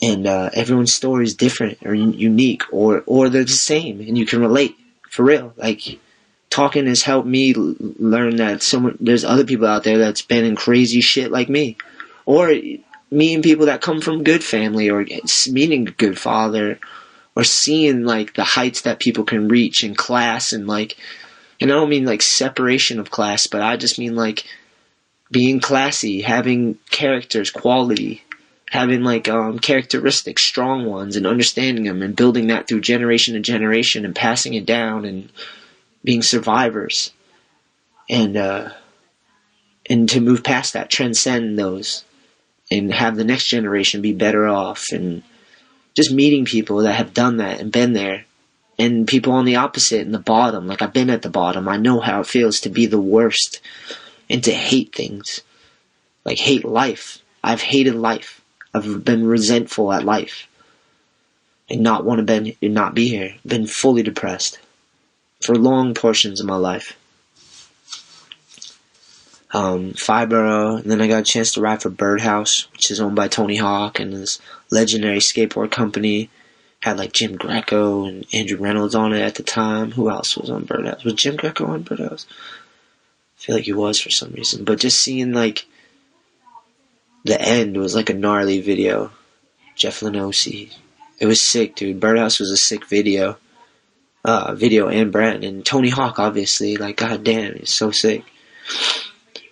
Speaker 2: and everyone's story is different or unique, or they're the same, and you can relate. For real. Like, talking has helped me learn that there's other people out there that's been in crazy shit like me. Or meeting people that come from good family, or meeting a good father, or seeing, like, the heights that people can reach in class, and I don't mean, like, separation of class, but I just mean, like, being classy, having characters, quality, having, like, characteristics, strong ones, and understanding them, and building that through generation to generation, and passing it down, and being survivors, and to move past that, transcend those, and have the next generation be better off, and just meeting people that have done that and been there, and people on the opposite and the bottom. Like, I've been at the bottom. I know how it feels to be the worst and to hate things, like hate life. I've hated life. I've been resentful at life and not want to not be here. Been fully depressed for long portions of my life. Fibro, and then I got a chance to ride for Birdhouse, which is owned by Tony Hawk and this legendary skateboard company. Had like Jim Greco and Andrew Reynolds on it at the time. Who else was on Birdhouse? Was Jim Greco on Birdhouse? I feel like he was for some reason. But just seeing like the end was like a gnarly video. Jeff Lenosi. It was sick, dude. Birdhouse was a sick video. Video and brand. And Tony Hawk, obviously. Like, goddamn, it's so sick.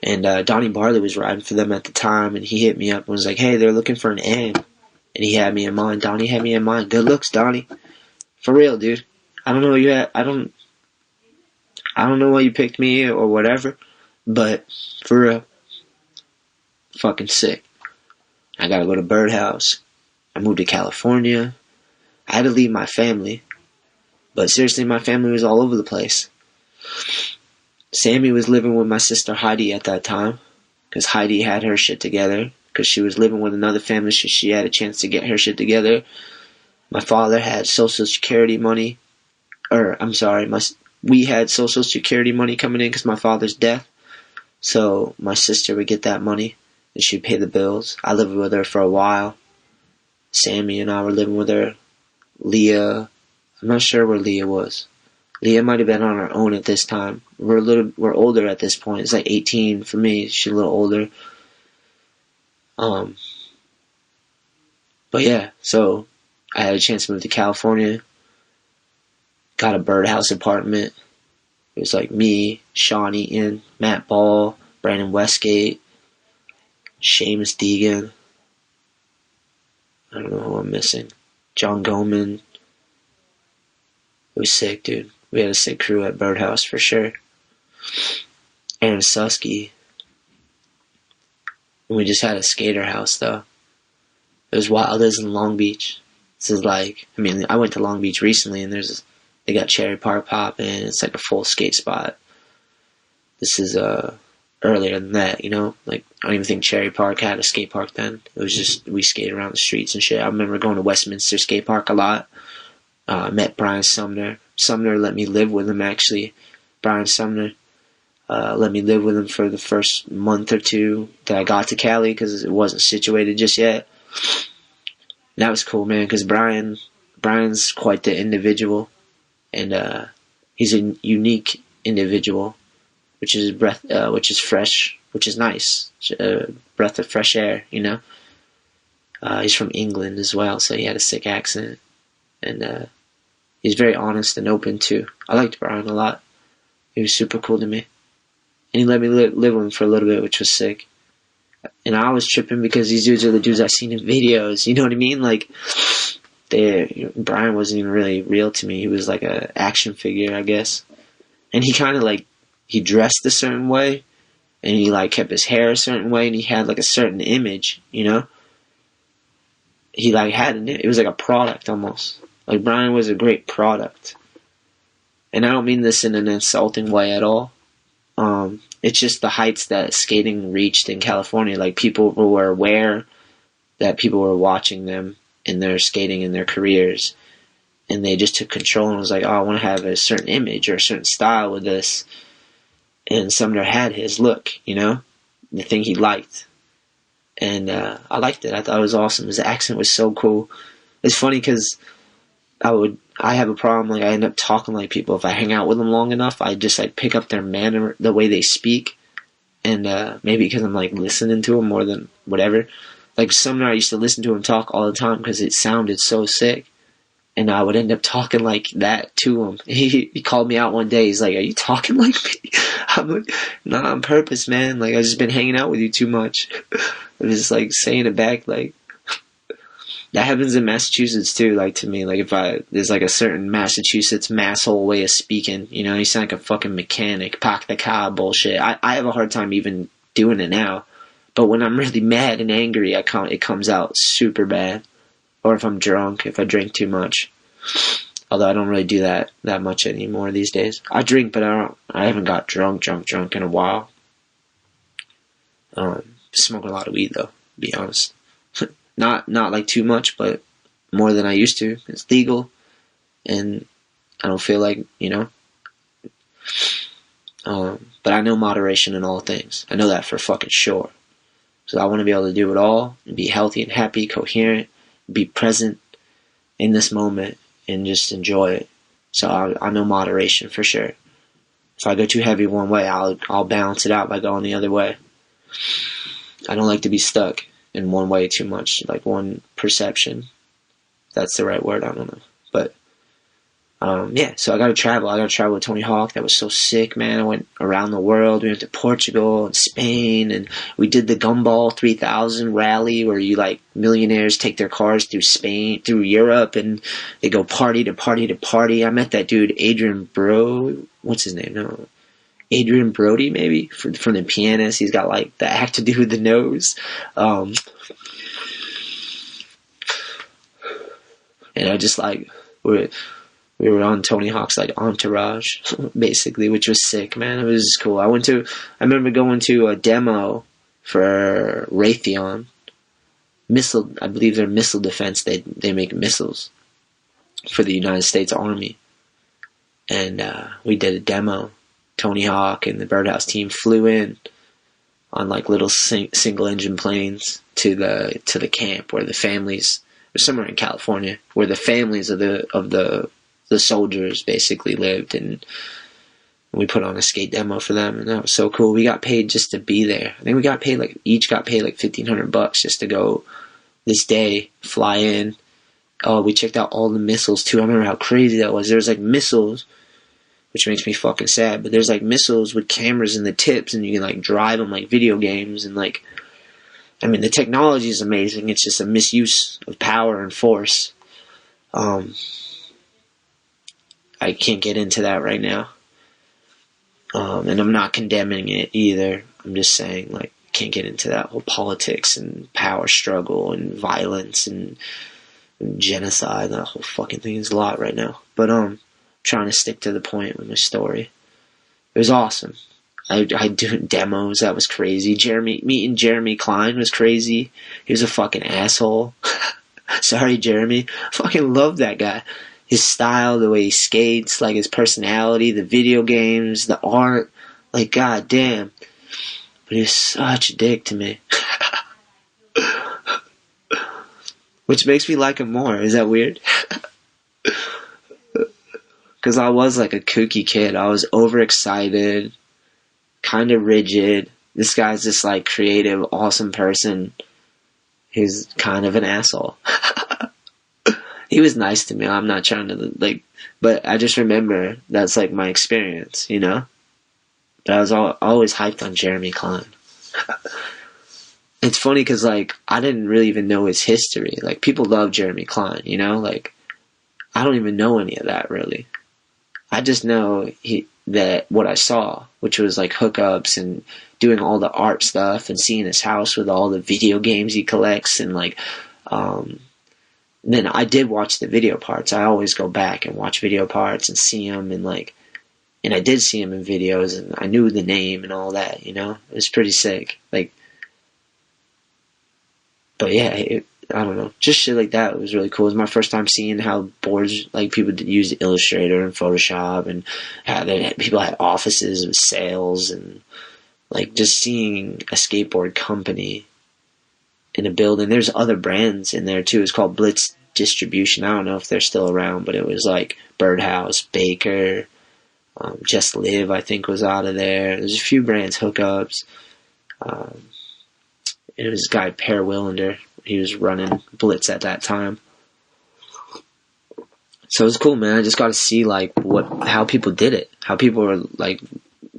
Speaker 2: And Donnie Barley was riding for them at the time, and he hit me up and was like, hey, they're looking for an AM. And he had me in mind. Donnie had me in mind. Good looks, Donnie. For real, dude. I don't know what you had. I don't know why you picked me or whatever, but for real, fucking sick. I gotta go to Birdhouse. I moved to California. I had to leave my family, but seriously, my family was all over the place. Sammy was living with my sister Heidi at that time, because Heidi had her shit together, because she was living with another family, so she had a chance to get her shit together. My father had Social Security money, we had Social Security money coming in because my father's death, so my sister would get that money, and she'd pay the bills. I lived with her for a while. Sammy and I were living with her. Leah, I'm not sure where Leah was. Leah might have been on her own at this time. We're older at this point. It's like 18 for me. She's a little older. But yeah, so I had a chance to move to California. Got a Birdhouse apartment. It was like me, Sean Eaton, Matt Ball, Brandon Westgate, Seamus Deegan. I don't know who I'm missing. John Goman. It was sick, dude. We had a sick crew at Birdhouse for sure. Aaron Susky. And we just had a skater house though. It was wild as in Long Beach. This is like, I went to Long Beach recently and they got Cherry Park popping. It's like a full skate spot. This is earlier than that, you know? Like, I don't even think Cherry Park had a skate park then. It was just, we skated around the streets and shit. I remember going to Westminster Skate Park a lot. Met Brian Sumner. Sumner let me live with him, actually. Brian Sumner let me live with him for the first month or two that I got to Cali because it wasn't situated just yet. And that was cool, man, because Brian's quite the individual, and he's a unique individual, which is fresh, which is nice, breath of fresh air, you know. He's from England as well, so he had a sick accent, and he's very honest and open too. I liked Brian a lot. He was super cool to me, and he let me live with him for a little bit, which was sick. And I was tripping because these dudes are the dudes I've seen in videos. You know what I mean? Like, Brian wasn't even really real to me. He was like a action figure, I guess. And he kind of like, he dressed a certain way, and he like kept his hair a certain way, and he had like a certain image, you know? He like it was like a product almost. Like, Brian was a great product. And I don't mean this in an insulting way at all. It's just the heights that skating reached in California. Like, people were aware that people were watching them in their skating and their careers, and they just took control and was like, oh, I want to have a certain image or a certain style with this. And Sumner had his look, you know, the thing he liked. And I liked it. I thought it was awesome. His accent was so cool. It's funny because I have a problem, like, I end up talking like people. If I hang out with them long enough, I just, like, pick up their manner, the way they speak, and maybe because I'm, like, listening to them more than whatever. Like, Sumner, I used to listen to him talk all the time because it sounded so sick, and I would end up talking like that to him. He called me out one day, he's like, are you talking like me? I'm like, nah, on purpose, man. Like, I've just been hanging out with you too much. I'm just, like, saying it back, like, that happens in Massachusetts too, like, to me. Like, there's like a certain Massachusetts masshole way of speaking, you know, you sound like a fucking mechanic, park the car bullshit. I have a hard time even doing it now. But when I'm really mad and angry, it comes out super bad. Or if I'm drunk, if I drink too much. Although I don't really do that much anymore these days. I drink, but I haven't got drunk in a while. Smoking a lot of weed though, to be honest. Not like too much, but more than I used to. It's legal, and I don't feel like, you know. But I know moderation in all things. I know that for fucking sure. So I want to be able to do it all and be healthy and happy, coherent, be present in this moment, and just enjoy it. So I know moderation for sure. If I go too heavy one way, I'll balance it out by going the other way. I don't like to be stuck in one way too much, like one perception. That's the right word, I don't know. But, yeah, so I got to travel with Tony Hawk. That was so sick, man. I went around the world. We went to Portugal and Spain, and we did the Gumball 3000 rally where millionaires take their cars through Spain, through Europe, and they go party to party to party. I met that dude, Adrian what's his name? No, Adrian Brody, maybe, from the Pianist. He's got like the act to do with the nose. And I just we were on Tony Hawk's like entourage, basically, which was sick, man. It was cool. I remember going to a demo for Raytheon missile. I believe they're missile defense. They make missiles for the United States Army, and we did a demo. Tony Hawk and the Birdhouse team flew in on like little single engine planes to the camp where the families, or somewhere in California, where the families of the soldiers basically lived, and we put on a skate demo for them, and that was so cool. We got paid just to be there. I think we got paid each got paid like $1,500 just to go this day, fly in. Oh, we checked out all the missiles too. I remember how crazy that was. There was like missiles, which makes me fucking sad, but there's like missiles with cameras in the tips, and you can like drive them like video games, and like, I mean, the technology is amazing. It's just a misuse of power and force. I can't get into that right now. And I'm not condemning it either. I'm just saying, like, can't get into that whole politics and power struggle and violence and genocide. That whole fucking thing is a lot right now. But trying to stick to the point with my story. It was awesome. I do demos. That was crazy. Meeting Jeremy Klein was crazy. He was a fucking asshole. Sorry, Jeremy. Fucking love that guy. His style, the way he skates, like his personality, the video games, the art, like, god damn. But he's such a dick to me. Which makes me like him more. Is that weird? Because I was like a kooky kid. I was overexcited, kind of rigid. This guy's this like creative, awesome person. He's kind of an asshole. He was nice to me. I'm not trying to, like, but I just remember that's, like, my experience, you know? But I was always hyped on Jeremy Klein. it's funny because, like, I didn't really even know his history. Like, people love Jeremy Klein, you know? Like, I don't even know any of that, really. I just know that what I saw, which was, like, hookups and doing all the art stuff and seeing his house with all the video games he collects and, like, then I did watch the video parts. I always go back and watch video parts and see him and, like, and I did see him in videos and I knew the name and all that, you know? It was pretty sick. Like, but yeah, I don't know. Just shit like that was really cool. It was my first time seeing how boards, like, people use Illustrator and Photoshop and how people had offices with sales and, like, just seeing a skateboard company in a building. There's other brands in there too. It's called Blitz Distribution. I don't know if they're still around, but it was like Birdhouse, Baker, Just Live, I think, was out of there. There's a few brands, hookups. It was a guy, Per Willander. He was running Blitz at that time. So it was cool, man. I just got to see, like, how people did it. How people were, like,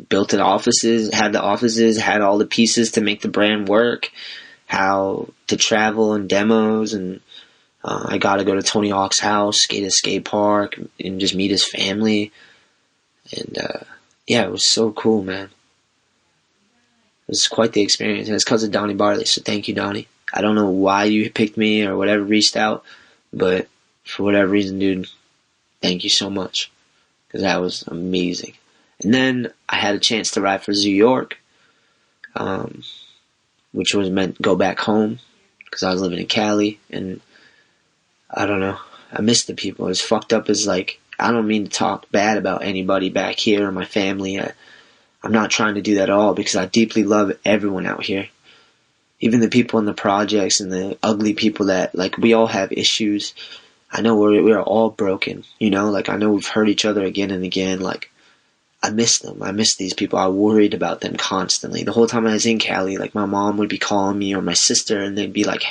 Speaker 2: built the offices, had all the pieces to make the brand work, how to travel and demos, and I got to go to Tony Hawk's house, skate at a skate park, and just meet his family. And, yeah, it was so cool, man. It was quite the experience, and it's because of Donnie Barley, so thank you, Donnie. I don't know why you picked me or whatever, reached out, but for whatever reason, dude, thank you so much, because that was amazing. And then I had a chance to ride for Zoo York, which was meant to go back home, because I was living in Cali, and I don't know, I missed the people. As fucked up as, like, I don't mean to talk bad about anybody back here or my family. I'm not trying to do that at all, because I deeply love everyone out here. Even the people in the projects and the ugly people that, like, we all have issues. I know we're all broken, you know? Like, I know we've hurt each other again and again. Like, I miss them. I miss these people. I worried about them constantly. The whole time I was in Cali, like, my mom would be calling me or my sister, and they'd be, like,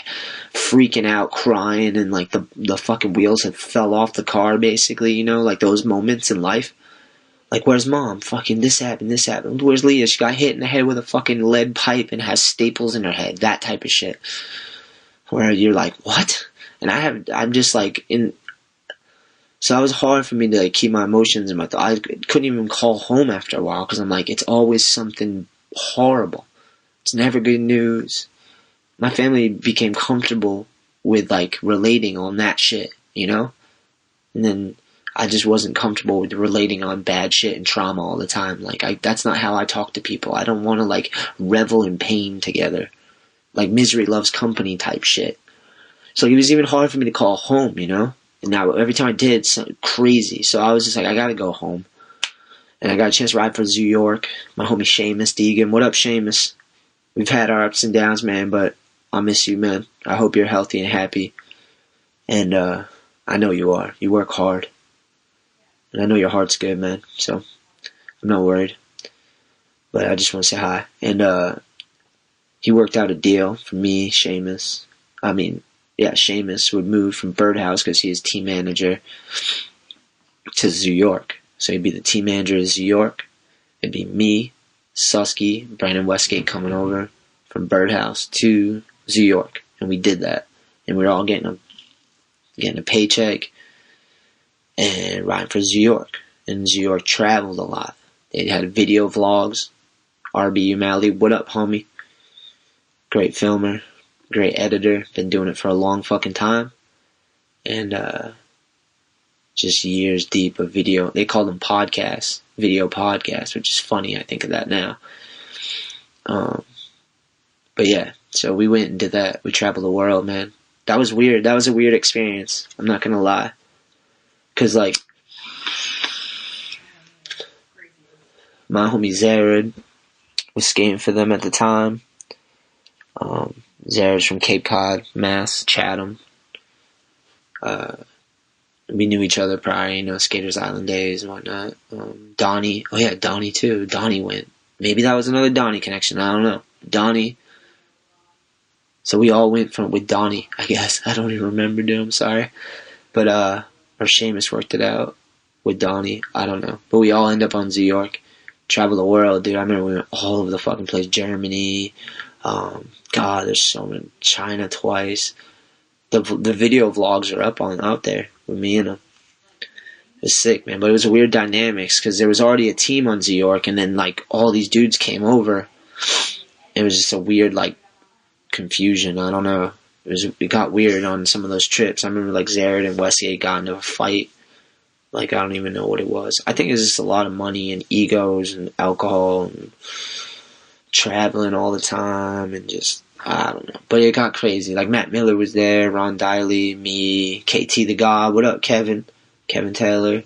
Speaker 2: freaking out, crying, and, like, the fucking wheels had fell off the car, basically, you know? Like, those moments in life. Like, where's mom? Fucking this happened. Where's Leah? She got hit in the head with a fucking lead pipe and has staples in her head. That type of shit. Where you're like, what? And I'm just like, so it was hard for me to, like, keep my emotions in my thoughts. I couldn't even call home after a while, because I'm like, it's always something horrible. It's never good news. My family became comfortable with, like, relating on that shit, you know? And then I just wasn't comfortable with relating on bad shit and trauma all the time. Like, that's not how I talk to people. I don't want to, like, revel in pain together. Like, misery loves company type shit. So it was even hard for me to call home, you know? And now every time I did, it's crazy. So I was just like, I gotta go home. And I got a chance to ride for Zoo York. My homie Seamus Deegan. What up, Seamus? We've had our ups and downs, man, but I miss you, man. I hope you're healthy and happy. And I know you are. You work hard. And I know your heart's good, man. So I'm not worried. But I just want to say hi. And he worked out a deal for me, Seamus. Seamus would move from Birdhouse, because he is team manager, to Zoo York. So he'd be the team manager of Zoo York. It'd be me, Susky, Brandon Westgate coming over from Birdhouse to Zoo York. And we did that. And we were all getting a paycheck and riding for Zoo York. And Zoo York traveled a lot. They had video vlogs. RB O'Malley, what up, homie? Great filmer, great editor. Been doing it for a long fucking time. And just years deep of video. They call them podcasts, video podcasts, which is funny. I think of that now. But yeah, so we went and did that. We traveled the world, man. That was weird. That was a weird experience. I'm not gonna lie. Cause, like, my homie Zared was skating for them at the time. Zared's from Cape Cod, Mass, Chatham. We knew each other prior, you know, Skaters Island days and whatnot. Donnie, oh yeah, Donnie too. Donnie went. Maybe that was another Donnie connection. I don't know. Donnie. So we all went with Donnie, I guess. I don't even remember, dude. I'm sorry. But, or Seamus worked it out with Donnie. I don't know. But we all end up on Zoo York. Travel the world, dude. I remember we went all over the fucking place. Germany, God, there's so many. China twice. The video vlogs are out there with me in them. It's sick, man. But it was a weird dynamics because there was already a team on Z York, and then like all these dudes came over. It was just a weird like confusion. I don't know. It got weird on some of those trips. I remember like Zared and Westgate got into a fight. Like I don't even know what it was. I think it's just a lot of money and egos and alcohol and traveling all the time and just I don't know. But it got crazy. Like Matt Miller was there, Ron Diley, me, KT the God. What up, Kevin? Kevin Taylor,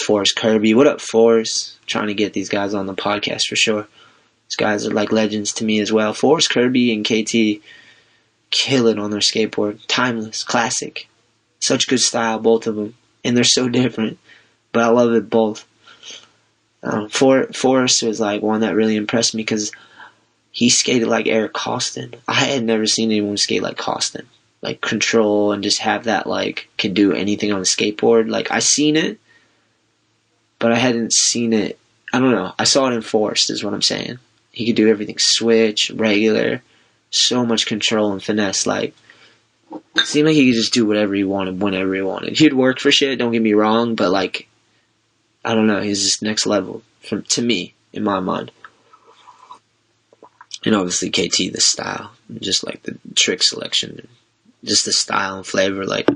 Speaker 2: Forrest Kirby. What up, Forrest? Trying to get these guys on the podcast for sure. These guys are like legends to me as well. Forrest Kirby and KT kill it on their skateboard. Timeless, classic. Such good style, both of them. And they're so different. But I love it both. Forrest was like one that really impressed me because he skated like Eric Costin. I had never seen anyone skate like Costin. Like control and just have that like can do anything on a skateboard. Like I seen it, but I hadn't seen it. I don't know. I saw it in Forrest is what I'm saying. He could do everything, switch, regular, so much control and finesse. Like it seemed like he could just do whatever he wanted, whenever he wanted. He'd work for shit. Don't get me wrong, but like I don't know. He's just next level to me in my mind. And obviously KT the style, just like the trick selection. Just the style and flavor, like,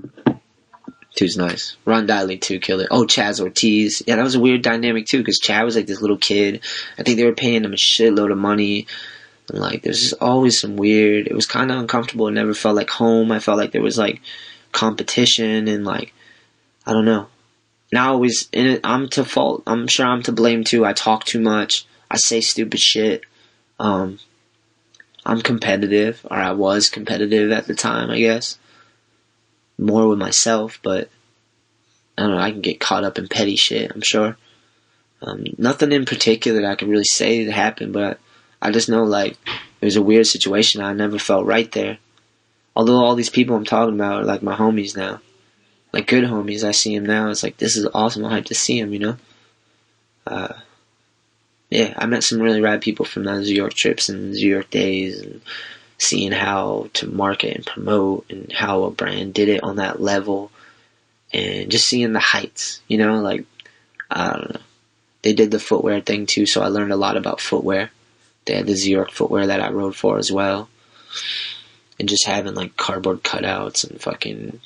Speaker 2: dude's nice. Ron Diley, too, killed it. Oh, Chaz Ortiz. Yeah, that was a weird dynamic, too, because Chad was, like, this little kid. I think they were paying him a shitload of money. And, like, there's just always some weird... It was kind of uncomfortable. It never felt like home. I felt like there was, like, competition and, like, I don't know. Now, always, in it, I'm to fault. I'm sure I'm to blame, too. I talk too much. I say stupid shit. I'm competitive, or I was competitive at the time, I guess. More with myself, but I don't know, I can get caught up in petty shit, I'm sure. Nothing in particular that I can really say that happened, but I just know, like, it was a weird situation. I never felt right there. Although all these people I'm talking about are, like, my homies now. Like, good homies, I see them now. It's like, this is awesome, I'm hyped to see them, you know? Yeah, I met some really rad people from those New York trips and New York days and seeing how to market and promote and how a brand did it on that level and just seeing the heights, you know, like, I don't know. They did the footwear thing too, so I learned a lot about footwear. They had the New York footwear that I rode for as well. And just having like cardboard cutouts and fucking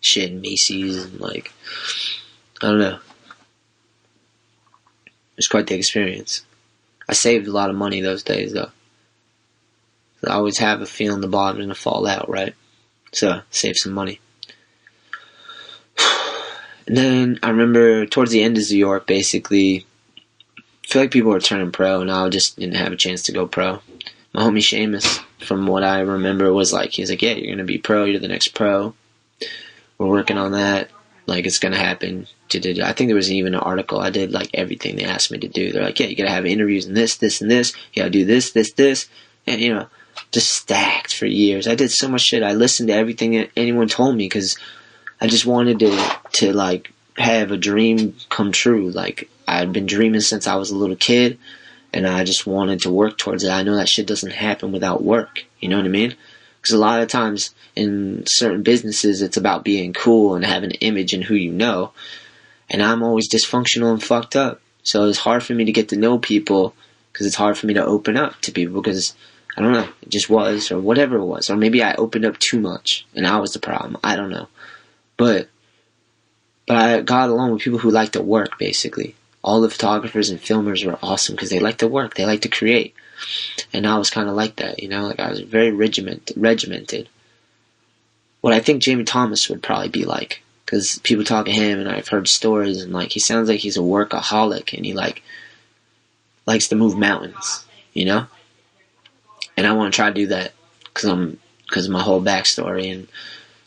Speaker 2: shit in Macy's and like, I don't know. It was quite the experience. I saved a lot of money those days, though. I always have a feeling the bottom's going to fall out, right? So, save some money. And then, I remember, towards the end of New York, basically, I feel like people were turning pro, and I just didn't have a chance to go pro. My homie Seamus, from what I remember, was like, he's like, yeah, you're going to be pro, you're the next pro. We're working on that. Like, it's going to happen. I think there was even an article. I did, like, everything they asked me to do. They're like, yeah, you got to have interviews and this, and this. You got to do this. And, you know, just stacked for years. I did so much shit. I listened to everything that anyone told me because I just wanted to, like, have a dream come true. Like, I had been dreaming since I was a little kid, and I just wanted to work towards it. I know that shit doesn't happen without work. You know what I mean? Because a lot of times in certain businesses, it's about being cool and having an image and who you know. And I'm always dysfunctional and fucked up. So it's hard for me to get to know people because it's hard for me to open up to people because, I don't know, it just was or whatever it was. Or maybe I opened up too much and I was the problem. I don't know. But I got along with people who like to work, basically. All the photographers and filmers were awesome because they like to work. They like to create. And I was kind of like that, you know? Like I was very regimented. What I think Jamie Thomas would probably be like. Because people talk to him, and I've heard stories, and like he sounds like he's a workaholic, and he like likes to move mountains, you know. And I want to try to do that because of my whole backstory and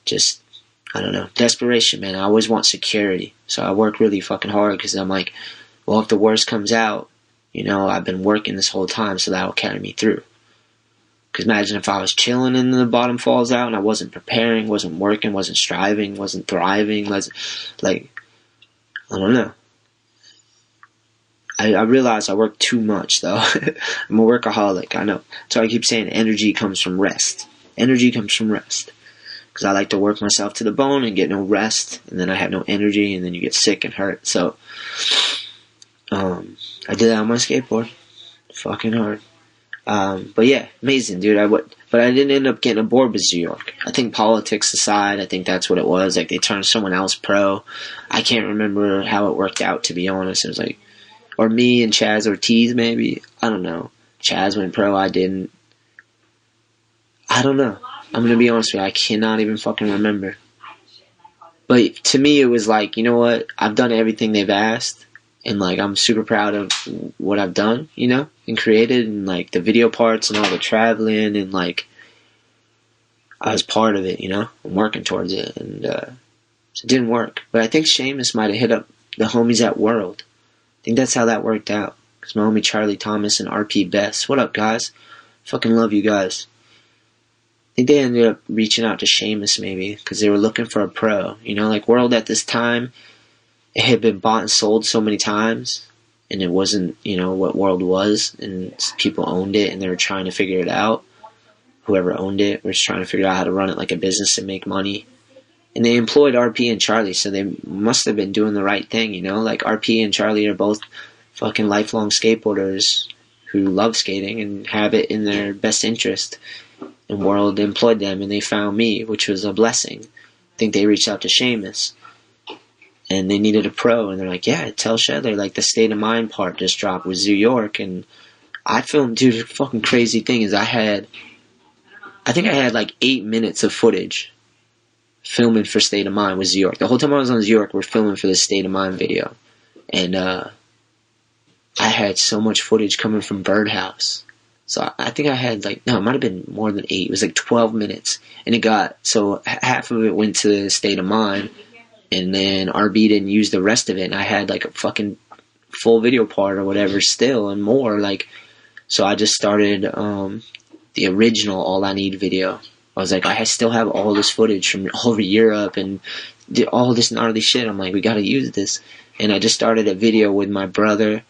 Speaker 2: just I don't know, desperation, man. I always want security, so I work really fucking hard because I'm like, well, if the worst comes out, you know, I've been working this whole time, so that'll carry me through. Because imagine if I was chilling and the bottom falls out and I wasn't preparing, wasn't working, wasn't striving, wasn't thriving, like, I don't know. I realize I work too much, though. I'm a workaholic, I know. So I keep saying energy comes from rest. Energy comes from rest. Because I like to work myself to the bone and get no rest, and then I have no energy, and then you get sick and hurt. So, I did that on my skateboard. Fucking hard. But yeah, amazing, dude. But I didn't end up getting aboard with New York. I think politics aside, I think that's what it was. Like, they turned someone else pro. I can't remember how it worked out, to be honest. It was like, or me and Chaz Ortiz, maybe. I don't know. Chaz went pro, I didn't. I don't know. I'm going to be honest with you. I cannot even fucking remember. But to me, it was like, you know what? I've done everything they've asked. And, like, I'm super proud of what I've done, you know? And created. And, like, the video parts and all the traveling. And, like, I was part of it, you know? I'm working towards it. And so it didn't work. But I think Seamus might have hit up the homies at World. I think that's how that worked out. Because my homie Charlie Thomas and RP Best. What up, guys? Fucking love you guys. I think they ended up reaching out to Seamus, maybe. Because they were looking for a pro. You know, like World at this time, it had been bought and sold so many times. And it wasn't, you know, what World was. And people owned it and they were trying to figure it out. Whoever owned it was trying to figure out how to run it like a business and make money. And they employed RP and Charlie, so they must have been doing the right thing, you know? Like, RP and Charlie are both fucking lifelong skateboarders who love skating and have it in their best interest. And World employed them, and they found me, which was a blessing. I think they reached out to Seamus. And they needed a pro, and they're like, yeah, tell Shetler, like, the State of Mind part just dropped with New York. And I filmed, dude, the fucking crazy thing is I think I had like 8 minutes of footage filming for State of Mind with New York. The whole time I was on New York, we're filming for the State of Mind video. And I had so much footage coming from Birdhouse. So I think I had like, no, it might have been more than 8. It was like 12 minutes. And it got, so half of it went to the State of Mind. And then RB didn't use the rest of it. And I had like a fucking full video part or whatever still and more. Like, so I just started the original All I Need video. I was like, I still have all this footage from all over Europe and all this gnarly shit. I'm like, we gotta use this. And I just started a video with my brother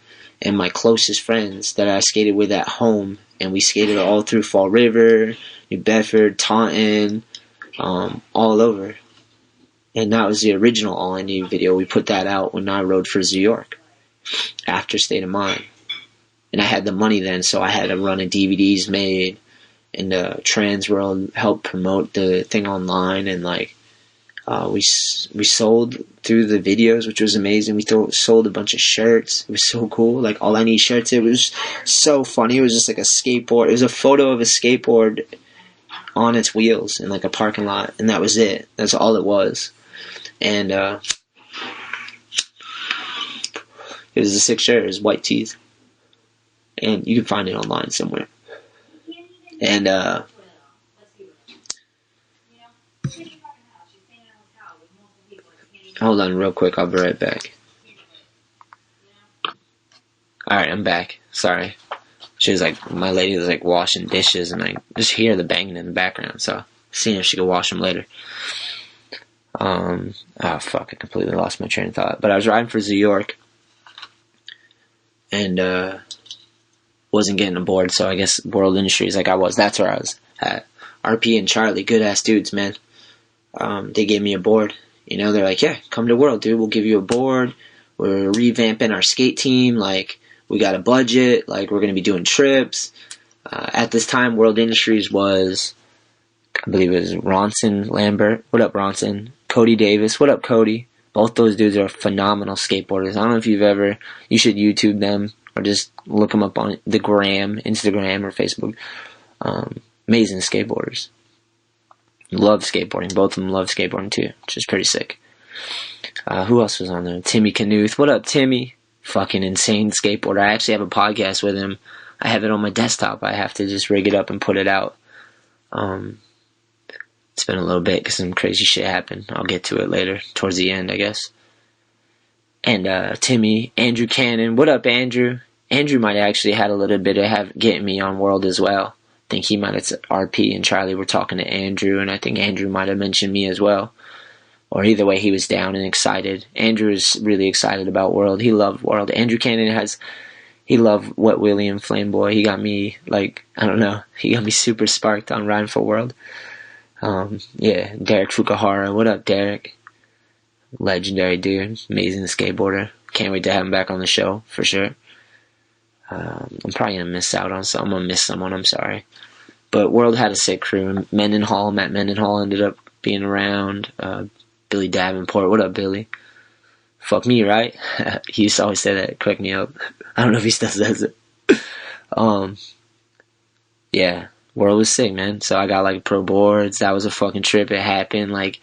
Speaker 2: and my closest friends that I skated with at home. And we skated all through Fall River, New Bedford, Taunton, all over. And that was the original All I Need video. We put that out when I rode for New York after State of Mind. And I had the money then, so I had a run of DVDs made. And Trans World helped promote the thing online, and like we sold through the videos, which was amazing. We sold a bunch of shirts. It was so cool, like All I Need shirts. It was so funny. It was just like a skateboard. It was a photo of a skateboard on its wheels in like a parking lot, and that was it. That's all it was. And it was a sick shirt. It was white tees, and you can find it online somewhere. And hold on real quick, I'll be right back. Alright, I'm back. Sorry. She was like, my lady was like washing dishes, and I just hear the banging in the background, so seeing if she could wash them later. Oh fuck, I completely lost my train of thought. But I was riding for New York, and wasn't getting aboard, so I guess World Industries like I was. That's where I was at. RP and Charlie, good ass dudes, man. They gave me a board. You know, they're like, yeah, come to World, dude. We'll give you a board. We're revamping our skate team. Like, we got a budget. Like, we're going to be doing trips. At this time, World Industries was, I believe it was Ronson Lambert. What up, Ronson? Cody Davis. What up, Cody? Both those dudes are phenomenal skateboarders. I don't know if you should YouTube them. Or just look them up on the gram, Instagram, or Facebook. Amazing skateboarders. Love skateboarding. Both of them love skateboarding too, which is pretty sick. Who else was on there? Timmy Knuth. What up, Timmy? Fucking insane skateboarder. I actually have a podcast with him. I have it on my desktop. I have to just rig it up and put it out. It's been a little bit because some crazy shit happened. I'll get to it later, towards the end, I guess. And Timmy, Andrew Cannon. What up, Andrew? Andrew might have actually had a little bit of getting me on World as well. I think he might have, RP and Charlie were talking to Andrew, and I think Andrew might have mentioned me as well.
Speaker 1: or either way, he was down and excited. Andrew was really excited about World. He loved World. Andrew Cannon he loved Wet Willie and Flame Boy. He got me, like, I don't know, he got me super sparked on riding for World. Yeah, Derek Fukuhara. What up, Derek? Legendary dude. Amazing skateboarder. Can't wait to have him back on the show, for sure. I'm probably going to miss out on some. I'm going to miss someone, I'm sorry. But World had a sick crew. Mendenhall, Matt Mendenhall ended up being around. Billy Davenport. What up, Billy? Fuck me, right? He used to always say that. Crack me up. I don't know if he still says it. Yeah. World was sick, man. So I got like pro boards. That was a fucking trip. It happened. Like,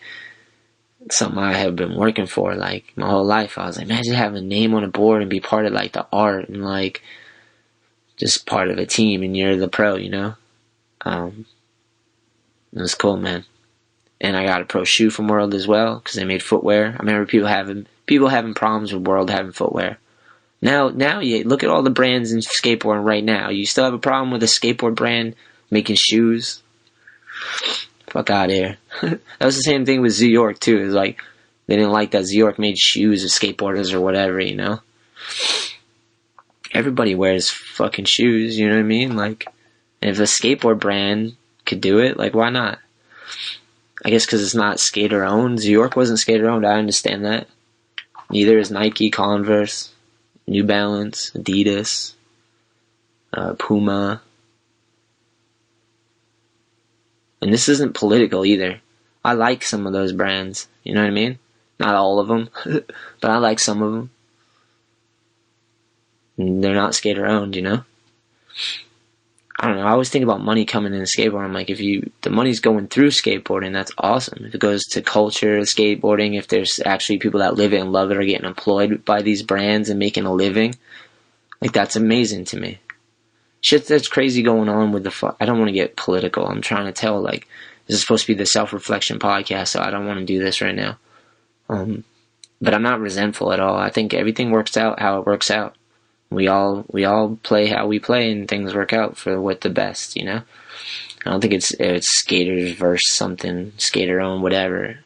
Speaker 1: something I have been working for, like, my whole life. I was like, imagine having a name on a board and be part of, like, the art and, like, just part of a team and you're the pro, you know? It was cool, man. And I got a pro shoe from World as well, because they made footwear. I remember people having problems with World having footwear. Now, you look at all the brands in skateboarding right now. You still have a problem with a skateboard brand making shoes? Fuck out of here. That was the same thing with Zoo York, too. It was like, they didn't like that Zoo York made shoes of skateboarders or whatever, you know? Everybody wears fucking shoes, you know what I mean? Like, if a skateboard brand could do it, like, why not? I guess because it's not skater owned. Zoo York wasn't skater owned, I understand that. Neither is Nike, Converse, New Balance, Adidas, Puma. And this isn't political either. I like some of those brands, you know what I mean? Not all of them, but I like some of them. And they're not skater owned, you know? I don't know, I always think about money coming into skateboarding. I'm like, the money's going through skateboarding, that's awesome. If it goes to culture, skateboarding, if there's actually people that live it and love it are getting employed by these brands and making a living, like, that's amazing to me. Shit that's crazy going on with I don't want to get political. I'm trying to tell, like, this is supposed to be the self-reflection podcast, so I don't want to do this right now. But I'm not resentful at all. I think everything works out how it works out. We all play how we play, and things work out for what the best, you know? I don't think it's skaters versus something, skater owned, whatever.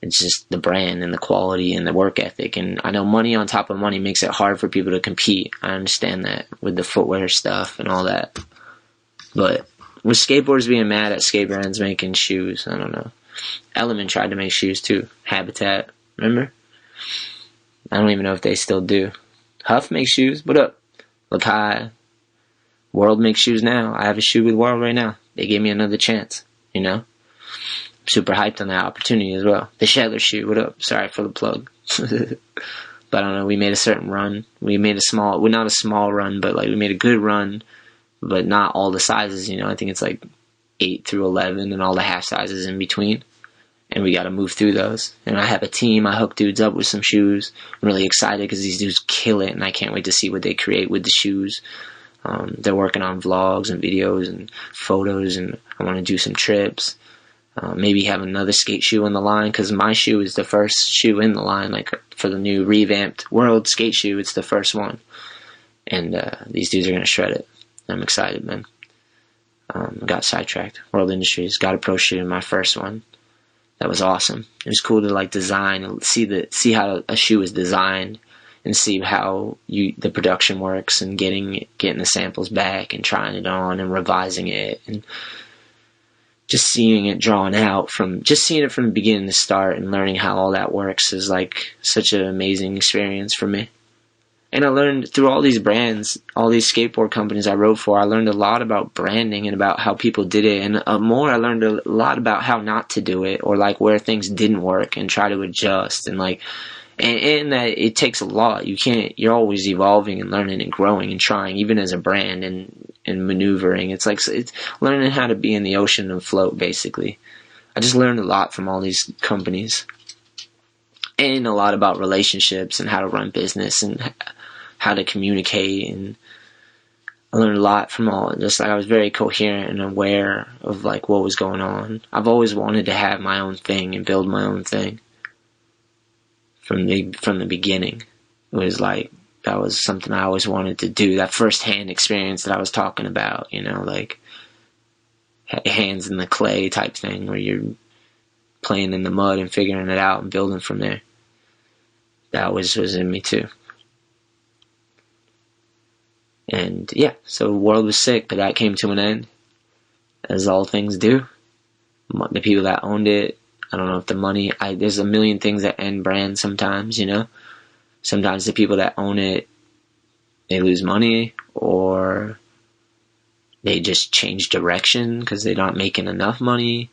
Speaker 1: It's just the brand and the quality and the work ethic. And I know money on top of money makes it hard for people to compete. I understand that with the footwear stuff and all that. But with skateboarders being mad at skate brands making shoes, I don't know. Element tried to make shoes too. Habitat, remember? I don't even know if they still do. Huff makes shoes. What up? Lakai. World makes shoes now. I have a shoe with World right now. They gave me another chance, you know? Super hyped on that opportunity as well. The Shetler shoe, what up? Sorry for the plug. But I don't know, we made a certain run. We made not a small run, but like we made a good run, but not all the sizes, you know. I think it's like 8 through 11 and all the half sizes in between. And we got to move through those. And I have a team. I hook dudes up with some shoes. I'm really excited because these dudes kill it, and I can't wait to see what they create with the shoes. They're working on vlogs and videos and photos, and I want to do some trips. Maybe have another skate shoe in the line, because my shoe is the first shoe in the line, like for the new revamped World skate shoe. It's the first one, and these dudes are gonna shred it. I'm excited, man. Got sidetracked. World Industries got a pro shoe, my first one. That was awesome. It was cool to like design and see how a shoe is designed, and see how the production works, and getting the samples back and trying it on and revising it, and just seeing it drawn out seeing it from the beginning to start, and learning how all that works is like such an amazing experience for me. And I learned through all these brands, all these skateboard companies I rode for, I learned a lot about branding and about how people did it. And I learned a lot about how not to do it, or like where things didn't work and try to adjust. And like, and that it takes a lot. You're always evolving and learning and growing and trying, even as a brand, and maneuvering. It's learning how to be in the ocean and float, basically. I just learned a lot from all these companies. And a lot about relationships and how to run business and how to communicate, and I learned a lot from all. Just like I was very coherent and aware of like what was going on. I've always wanted to have my own thing and build my own thing. From the beginning, it was like that was something I always wanted to do. That first-hand experience that I was talking about, you know, like hands in the clay type thing, where you're playing in the mud and figuring it out and building from there. That was in me too. And yeah, so the world was sick, but that came to an end, as all things do. The people that owned it, I don't know if the money, there's a million things that end brands sometimes, you know? Sometimes the people that own it, they lose money, or they just change direction because they're not making enough money,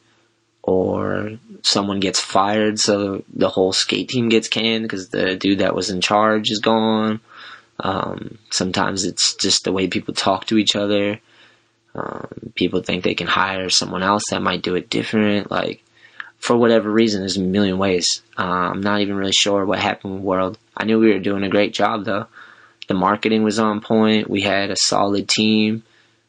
Speaker 1: or someone gets fired so the whole skate team gets canned because the dude that was in charge is gone. Sometimes it's just the way people talk to each other. People think they can hire someone else that might do it different. Like, for whatever reason, there's a million ways. I'm not even really sure what happened with World. I knew we were doing a great job, though. The marketing was on point. We had a solid team.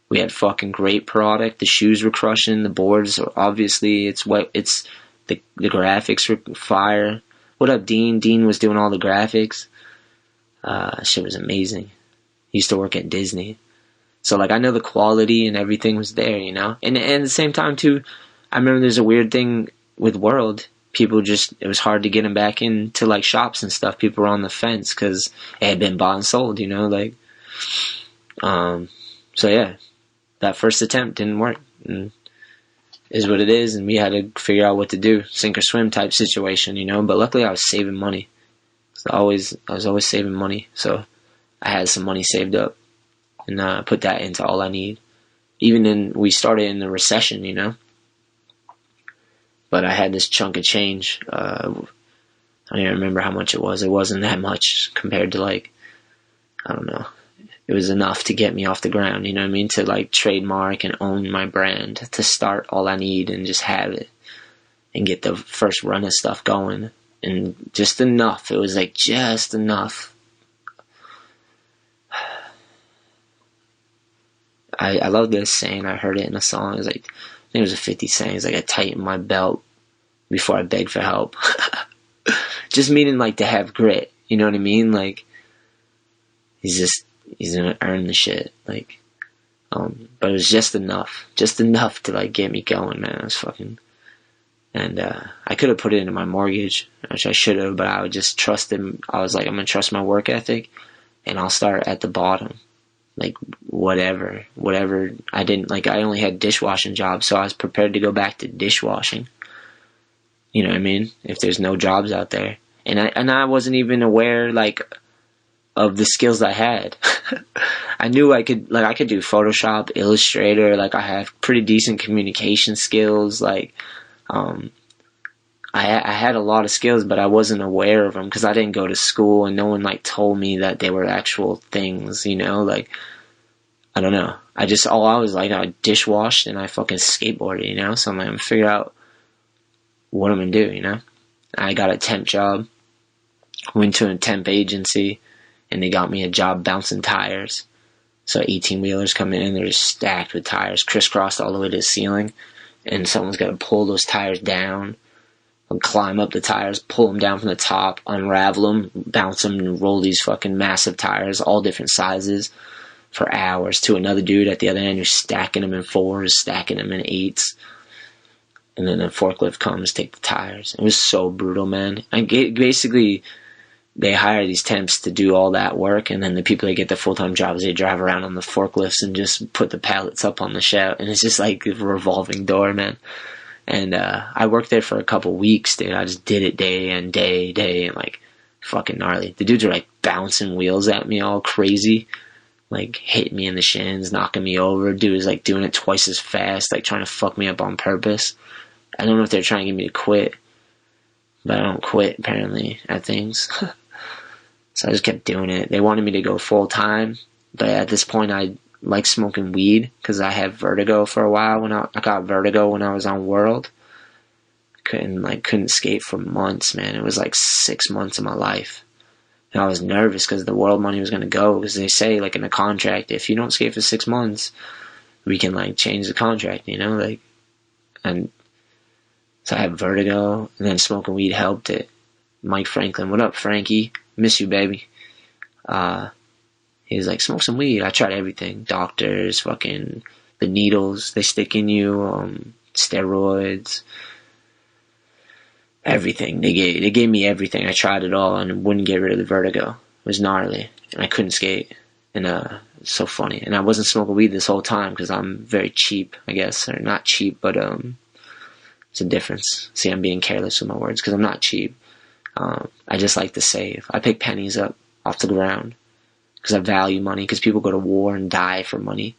Speaker 1: We had fucking great product. The shoes were crushing. The boards, obviously, the graphics were fire. What up, Dean? Dean was doing all the graphics. Shit was amazing. He used to work at Disney. So, like, I know the quality and everything was there, you know? And at the same time, too, I remember there's a weird thing with World. People just, it was hard to get them back into, like, shops and stuff. People were on the fence because it had been bought and sold, you know? Like, so yeah, that first attempt didn't work. And is what it is, and we had to figure out what to do. Sink or swim type situation, you know? But luckily I was saving money. I was always saving money, so I had some money saved up, and put that into All I Need. We started in the recession, you know, but I had this chunk of change. I don't even remember how much it was. It wasn't that much compared to, like, I don't know. It was enough to get me off the ground, you know what I mean? To, like, trademark and own my brand, to start All I Need and just have it and get the first run of stuff going. And just enough. It was like just enough. I love this saying. I heard it in a song. It was like, I think it was a 50 saying. It's like, I tighten my belt before I beg for help. Just meaning, like, to have grit. You know what I mean? Like, he's gonna earn the shit. Like, but it was just enough to, like, get me going, man. I was fucking. And I could have put it into my mortgage, which I should have, but I would just trust him. I was like, I'm going to trust my work ethic, and I'll start at the bottom. Like, whatever. I only had dishwashing jobs, so I was prepared to go back to dishwashing. You know what I mean? If there's no jobs out there. And I wasn't even aware, like, of the skills I had. I knew I could do Photoshop, Illustrator, like, I have pretty decent communication skills, like, I had a lot of skills, but I wasn't aware of them because I didn't go to school and no one, like, told me that they were actual things, you know? Like, I don't know. I was like, I dishwashed and I fucking skateboarded, you know? So I'm like, I'm gonna figure out what I'm gonna do, you know? I got a temp job, went to a temp agency, and they got me a job bouncing tires. So 18-wheelers come in, they're just stacked with tires, crisscrossed all the way to the ceiling. And someone's got to pull those tires down and climb up the tires, pull them down from the top, unravel them, bounce them, and roll these fucking massive tires, all different sizes, for hours, to another dude at the other end who's stacking them in 4s, stacking them in 8s. And then the forklift comes, take the tires. It was so brutal, man. Basically, they hire these temps to do all that work, and then the people that get the full-time jobs, they drive around on the forklifts and just put the pallets up on the shelf, and it's just like a revolving door, man. And I worked there for a couple weeks, dude. I just did it day and day, and like fucking gnarly. The dudes were like bouncing wheels at me all crazy, like hitting me in the shins, knocking me over. Dude was like doing it twice as fast, like trying to fuck me up on purpose. I don't know if they're trying to get me to quit, but I don't quit apparently at things. So I just kept doing it. They wanted me to go full time, but at this point I like smoking weed because I had vertigo for a while. When I got vertigo when I was on World. Couldn't skate for months, man. It was like 6 months of my life. And I was nervous because the World money was going to go, because they say, like, in the contract, if you don't skate for 6 months, we can, like, change the contract, you know? Like, and so I had vertigo, and then smoking weed helped it. Mike Franklin, what up, Frankie? Miss you, baby. He was like, smoke some weed. I tried everything. Doctors, fucking, the needles they stick in you, steroids. everything. They gave me everything. I tried it all and wouldn't get rid of the vertigo. It was gnarly, and I couldn't skate. And it's so funny. And I wasn't smoking weed this whole time because I'm very cheap, I guess, or not cheap, but it's a difference. See, I'm being careless with my words because I'm not cheap. I just like to save. I pick pennies up off the ground because I value money. Because people go to war and die for money.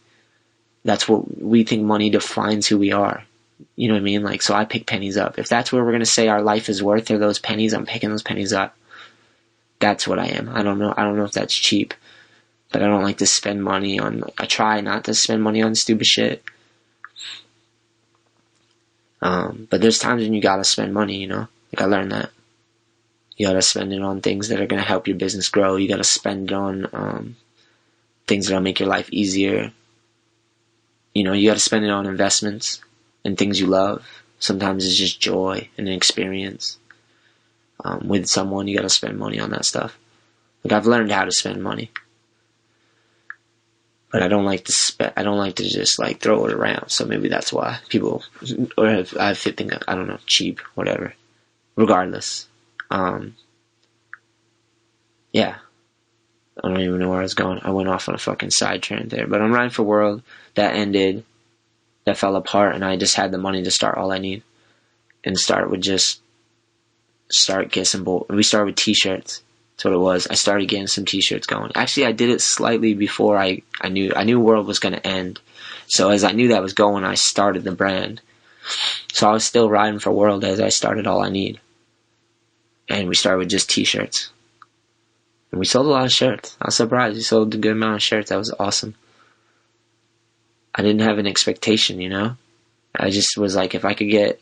Speaker 1: That's what we think money defines who we are. You know what I mean? Like, so I pick pennies up. If that's where we're gonna say our life is worth, are those pennies, I'm picking those pennies up. That's what I am. I don't know if that's cheap, but I don't like to spend money on. I try not to spend money on stupid shit. But there's times when you gotta spend money. You know, like I learned that. You gotta spend it on things that are gonna help your business grow. You gotta spend it on things that'll make your life easier. You know, you gotta spend it on investments and things you love. Sometimes it's just joy and an experience. With someone, you gotta spend money on that stuff. Like, I've learned how to spend money. But I don't like to just like throw it around. So maybe that's why people, or I think, I don't know, cheap, whatever. Regardless. Yeah. I don't even know where I was going. I went off on a fucking sidetrack there. But I'm riding for World. That ended. That fell apart, and I just had the money to start All I Need. And get some we started with t-shirts. That's what it was. I started getting some t-shirts going. Actually, I did it slightly before I knew World was going to end. So as I knew that was going, I started the brand. So I was still riding for World as I started All I Need. And we started with just t-shirts. And we sold a lot of shirts. I was surprised. We sold a good amount of shirts. That was awesome. I didn't have an expectation, you know? I just was like, if I could get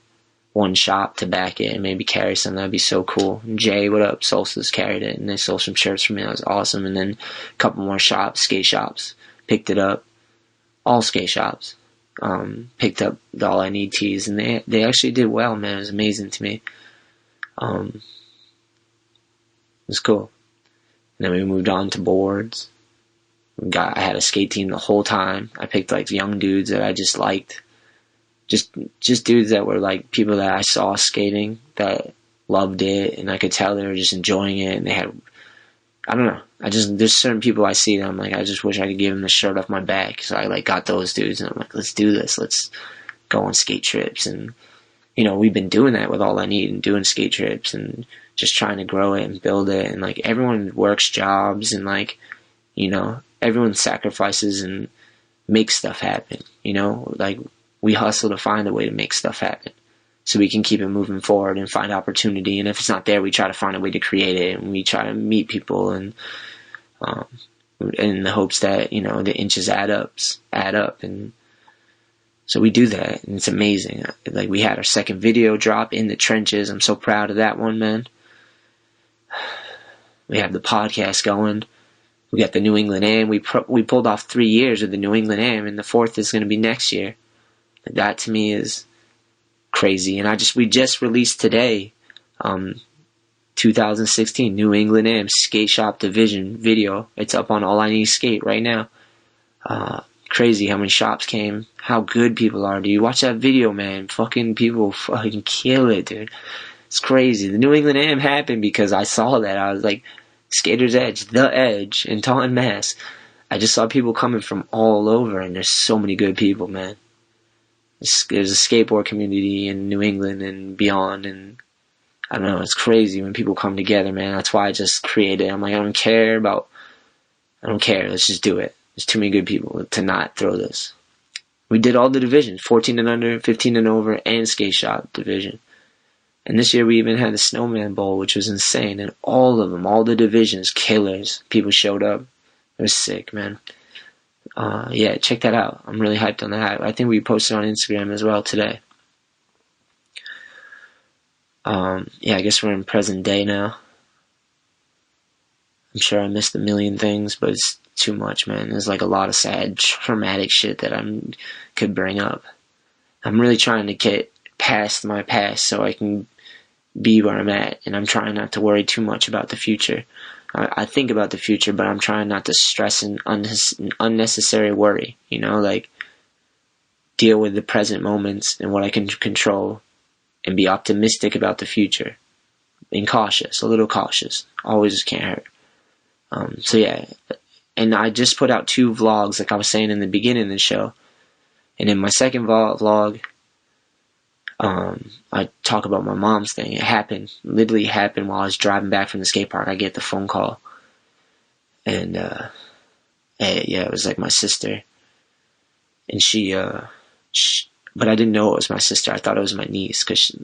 Speaker 1: one shop to back it and maybe carry some, that'd be so cool. And Jay, what up? Solstice carried it, and they sold some shirts for me. That was awesome. And then a couple more shops, skate shops, picked it up. All skate shops. Picked up the All I Need tees, and they actually did well, man. It was amazing to me. It was cool. And then we moved on to boards. I had a skate team the whole time. I picked like young dudes that I just liked. Just dudes that were like people that I saw skating that loved it, and I could tell they were just enjoying it, and they had, I don't know. There's certain people I see that I'm like, I just wish I could give them the shirt off my back. So I like got those dudes, and I'm like, let's do this. Let's go on skate trips. And, you know, we've been doing that with All I Need and doing skate trips and just trying to grow it and build it. And like everyone works jobs and like, you know, everyone sacrifices and makes stuff happen, you know, like we hustle to find a way to make stuff happen so we can keep it moving forward and find opportunity. And if it's not there, we try to find a way to create it, and we try to meet people and in the hopes that, you know, the inches add up. And so we do that, and it's amazing. Like, we had our second video drop, In the Trenches. I'm so proud of that one, man. We have the podcast going. We got the New England Am. We pulled off 3 years with the New England Am, and the 4th is going to be next year. That to me is crazy. And we just released today, 2016 New England Am Skate Shop Division video. It's up on ALLiNEEDSKATE right now. Crazy how many shops came. How good people are, dude. Watch that video, man. Fucking people fucking kill it, dude. It's crazy. The New England Am happened because I saw that. I was like, Skater's Edge, The Edge, in Taunton, Mass. I just saw people coming from all over, and there's so many good people, man. There's a skateboard community in New England and beyond, and I don't know, it's crazy when people come together, man. That's why I just created it. I'm like, I don't care, let's just do it. There's too many good people to not throw this. We did all the divisions, 14 and under, 15 and over, and skate shop division. And this year we even had the Snowman Bowl, which was insane. And all of them, all the divisions, killers. People showed up. It was sick, man. Yeah, check that out. I'm really hyped on that. I think we posted on Instagram as well today. Yeah, I guess we're in present day now. I'm sure I missed a million things, but it's too much, man. There's like a lot of sad, traumatic shit that could bring up. I'm really trying to get past my past so I can be where I'm at, and I'm trying not to worry too much about the future. I think about the future, but I'm trying not to stress and unnecessary worry, you know, like deal with the present moments and what I can control and be optimistic about the future. And cautious, a little cautious. Always can't hurt. So yeah, and I just put out 2 vlogs, like I was saying in the beginning of the show. And in my second vlog, I talk about my mom's thing. It literally happened while I was driving back from the skate park. I get the phone call, and yeah, it was like my sister, and she, but I didn't know it was my sister. I thought it was my niece, because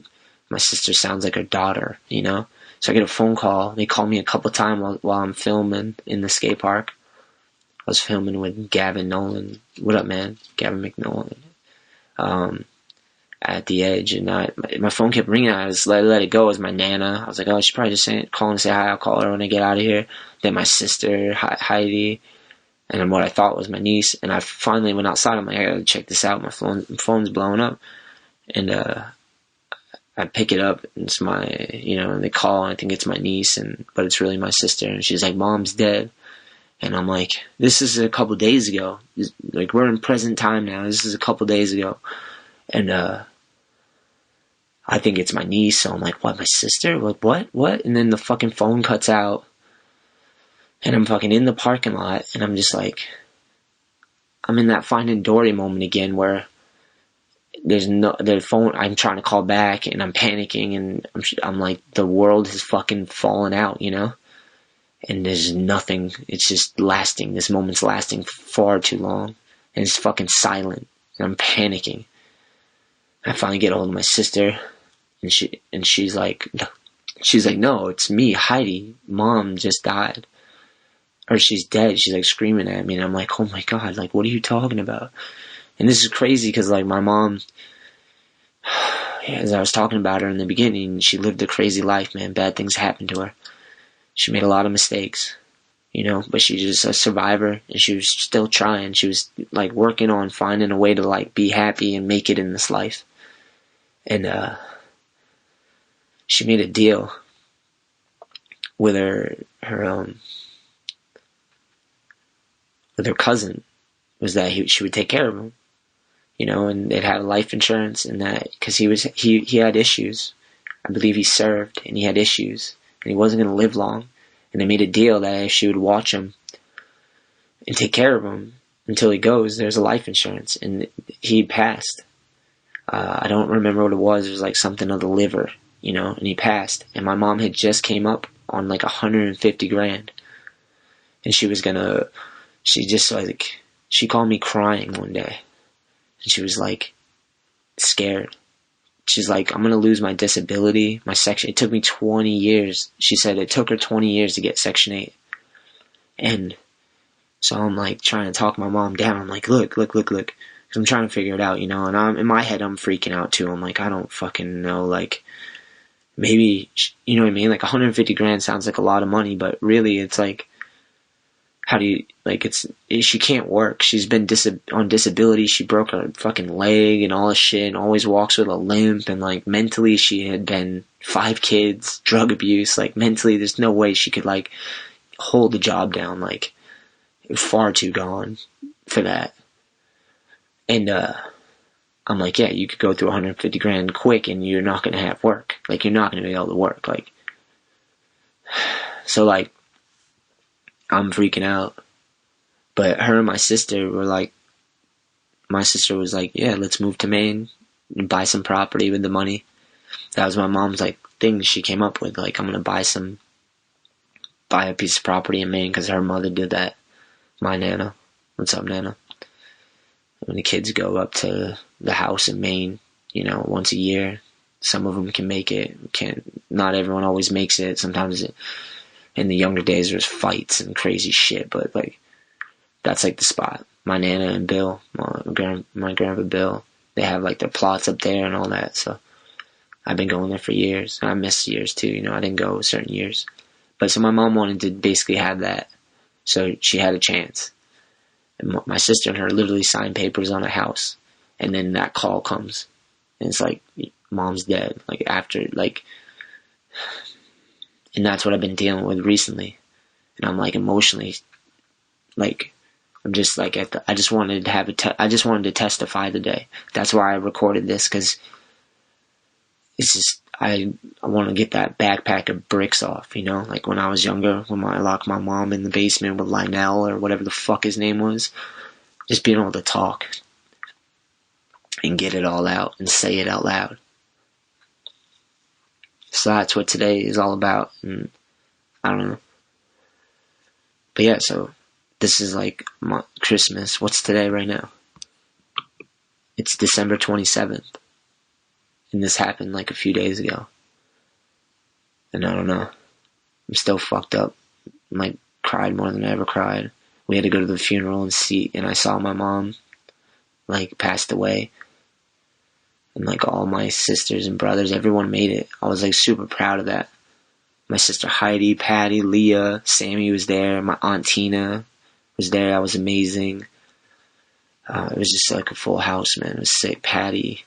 Speaker 1: my sister sounds like her daughter, you know? So I get a phone call. They call me a couple times while I'm filming in the skate park. I was filming with Gavin Nolan. What up, man? Gavin McNolan. At the edge, and my phone kept ringing. I just let it go. It was my Nana. I was like, oh, she's probably just calling to say hi. I'll call her when I get out of here. Then my sister, Heidi, and then what I thought was my niece. And I finally went outside. I'm like, I gotta check this out. My phone's blowing up. And I pick it up, and it's my, and they call, and I think it's my niece, but it's really my sister. And she's like, Mom's dead. And I'm like, this is a couple days ago. Like, we're in present time now. This is a couple days ago. And I think it's my niece, so I'm like, what, my sister? Like, what? And then the fucking phone cuts out, and I'm fucking in the parking lot, and I'm just like, I'm in that Finding Dory moment again, where the phone, I'm trying to call back, and I'm panicking, and I'm like, the world has fucking fallen out, and there's nothing. It's just lasting. This moment's lasting far too long, and it's fucking silent, and I'm panicking. I finally get hold of my sister, and she's like, no, it's me, Heidi. Mom just died, or she's dead. She's like screaming at me, and I'm like, oh my God, like, what are you talking about? And this is crazy, because like my mom, as I was talking about her in the beginning, she lived a crazy life, man. Bad things happened to her. She made a lot of mistakes, but she's just a survivor, and she was still trying. She was like working on finding a way to like be happy and make it in this life. And she made a deal with her cousin, was that she would take care of him, and they'd have life insurance, and that because he had issues. I believe he served, and he had issues, and he wasn't going to live long. And they made a deal that if she would watch him and take care of him until he goes, there's a life insurance. And he passed. I don't remember what it was. It was like something of the liver, and he passed. And my mom had just came up on like 150 grand. And she called me crying one day. And she was like scared. She's like, I'm going to lose my disability, my section. It took me 20 years. She said it took her 20 years to get Section 8. And so I'm like trying to talk my mom down. I'm like, look. Because I'm trying to figure it out, and I'm in my head, I'm freaking out too. I'm like, I don't fucking know. Like, maybe, you know what I mean? Like 150 grand sounds like a lot of money, but really it's like, how do you, like, she can't work. She's been on disability. She broke her fucking leg and all this shit, and always walks with a limp. And like mentally, she had been 5 kids, drug abuse. Like mentally, there's no way she could like hold the job down. Like, far too gone for that. And I'm like, yeah, you could go through 150 grand quick, and you're not gonna have work. Like, you're not gonna be able to work. Like, so like, I'm freaking out. But her and my sister were like, my sister was like, yeah, let's move to Maine and buy some property with the money. That was my mom's like thing she came up with. Like, I'm gonna buy a piece of property in Maine, because her mother did that. My Nana. What's up, Nana? When the kids go up to the house in Maine, once a year, some of them can make it. Not everyone always makes it. Sometimes in the younger days, there's fights and crazy shit, but like, that's like the spot. My Nana and Bill, my grandpa Bill, they have like their plots up there and all that. So I've been going there for years. I missed years too. I didn't go certain years, but so my mom wanted to basically have that, so she had a chance. And my sister and her literally signed papers on a house, and then that call comes, and it's like, Mom's dead. Like, after, like, and that's what I've been dealing with recently. And I'm like, emotionally, like, I'm just like, I just wanted to testify today. That's why I recorded this, because
Speaker 2: it's just, I want to get that backpack of bricks off, you know? Like when I was younger, when I locked my mom in the basement with Lionel or whatever the fuck his name was, just being able to talk and get it all out and say it out loud. So that's what today is all about, and I don't know. But yeah, so this is like Christmas. What's today right now? It's December 27th. And this happened like a few days ago. And I don't know. I'm still fucked up. I cried more than I ever cried. We had to go to the funeral and I saw my mom, like, passed away. And like all my sisters and brothers, everyone made it. I was like super proud of that. My sister Heidi, Patty, Leah, Sammy was there. My aunt Tina was there. That was amazing. It was just like a full house, man. It was sick. Patty.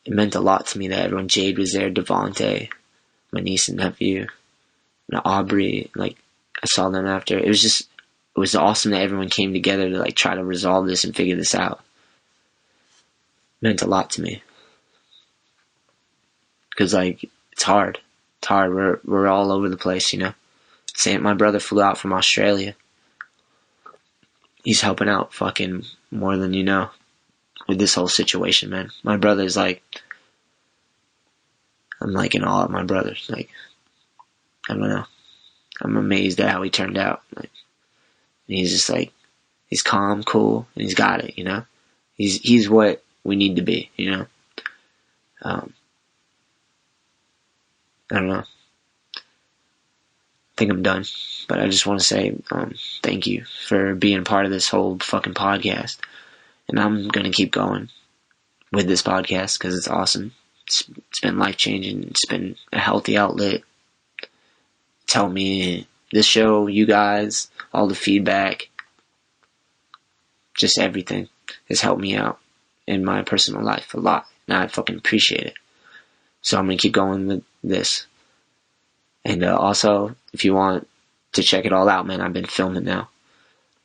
Speaker 2: It meant a lot to me that everyone. Jade was there. Devontae, my niece and nephew, and Aubrey. Like, I saw them after. It was awesome that everyone came together to like try to resolve this and figure this out. It meant a lot to me. Cause like, it's hard. It's hard. We're all over the place, you know. My brother flew out from Australia. He's helping out fucking more than you know with this whole situation, man. My brother's like, I'm like in awe of my brother. Like, I don't know. I'm amazed at how he turned out. Like, he's just like, he's calm, cool, and he's got it, you know. He's what we need to be, you know. I don't know. I think I'm done, but I just want to say thank you for being part of this whole fucking podcast, and I'm gonna keep going with this podcast because it's awesome. It's been life-changing. It's been a healthy outlet. It's helped me, this show, you guys, all the feedback, just everything has helped me out in my personal life a lot, and I fucking appreciate it. So I'm gonna keep going with this. And also, if you want to check it all out, man, I've been filming now.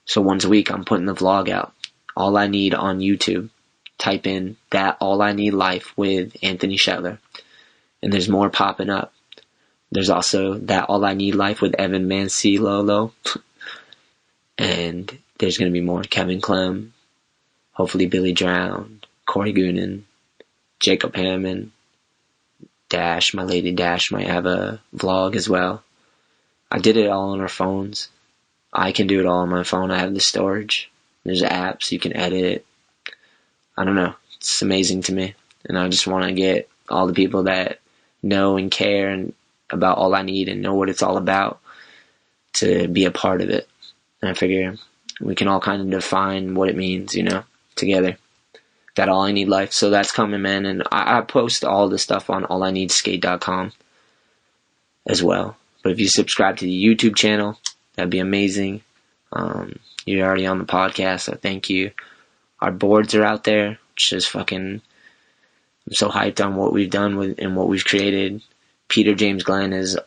Speaker 2: So once a week, I'm putting the vlog out. All I Need on YouTube. Type in that All I Need Life with Anthony Shetler. And there's more popping up. There's also that All I Need Life with Evan Mancilolo. And there's going to be more. Kevin Clem. Hopefully Billy Drown. Corey Goonan. Jacob Hammond. Dash, my lady Dash might have a vlog as well. I did it all on our phones. I can do it all on my phone. I have the storage. There's apps. You can edit it. I don't know. It's amazing to me. And I just want to get all the people that know and care and about All I Need and know what it's all about to be a part of it. And I figure we can all kind of define what it means, you know, together. That All I Need Life. So that's coming, man. And I post all the stuff on ALLiNEEDSKATE.com as well. But if you subscribe to the YouTube channel, that'd be amazing. You're already on the podcast, so thank you. Our boards are out there, which is fucking, I'm so hyped on what we've done and what we've created. Peter James Glenn has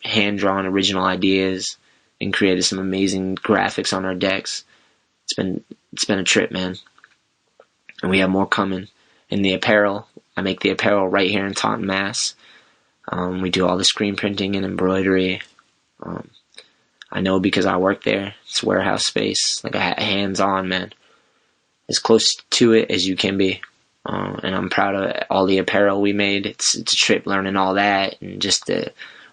Speaker 2: hand-drawn original ideas and created some amazing graphics on our decks. It's been a trip, man. And we have more coming. And the apparel, I make the apparel right here in Taunton, Mass. We do all the screen printing and embroidery. I know because I work there. It's warehouse space. Like, I had hands-on, man. As close to it as you can be. And I'm proud of all the apparel we made. It's a trip learning all that. And just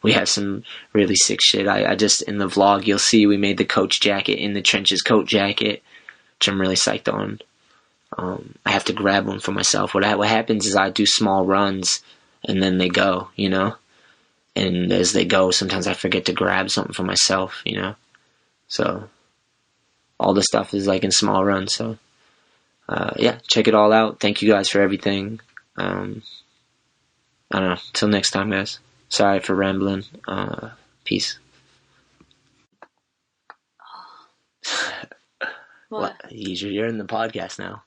Speaker 2: we have some really sick shit. I just, in the vlog, you'll see we made the coach jacket in the trenches coat jacket, which I'm really psyched on. I have to grab one for myself. What happens is I do small runs and then they go, you know? And as they go, sometimes I forget to grab something for myself, you know? So, all the stuff is like in small runs, so, yeah, check it all out. Thank you guys for everything. I don't know. Till next time, guys. Sorry for rambling. Peace. What? You're in the podcast now.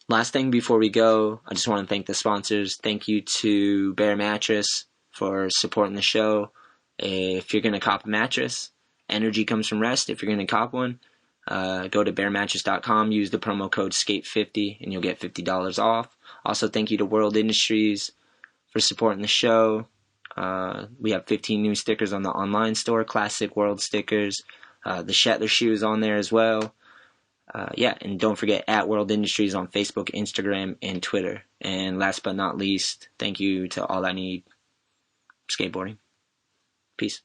Speaker 2: Last thing before we go, I just want to thank the sponsors. Thank you to Bear Mattress for supporting the show. If you're going to cop a mattress, energy comes from rest. If you're going to cop one,
Speaker 1: Go to bearmattress.com, use the promo code SKATE50, and you'll get $50 off. Also, thank you to World Industries for supporting the show. We have 15 new stickers on the online store, classic World stickers. The Shetler shoes on there as well. And don't forget @World Industries on Facebook, Instagram, and Twitter. And last but not least, thank you to All I Need Skateboarding. Peace.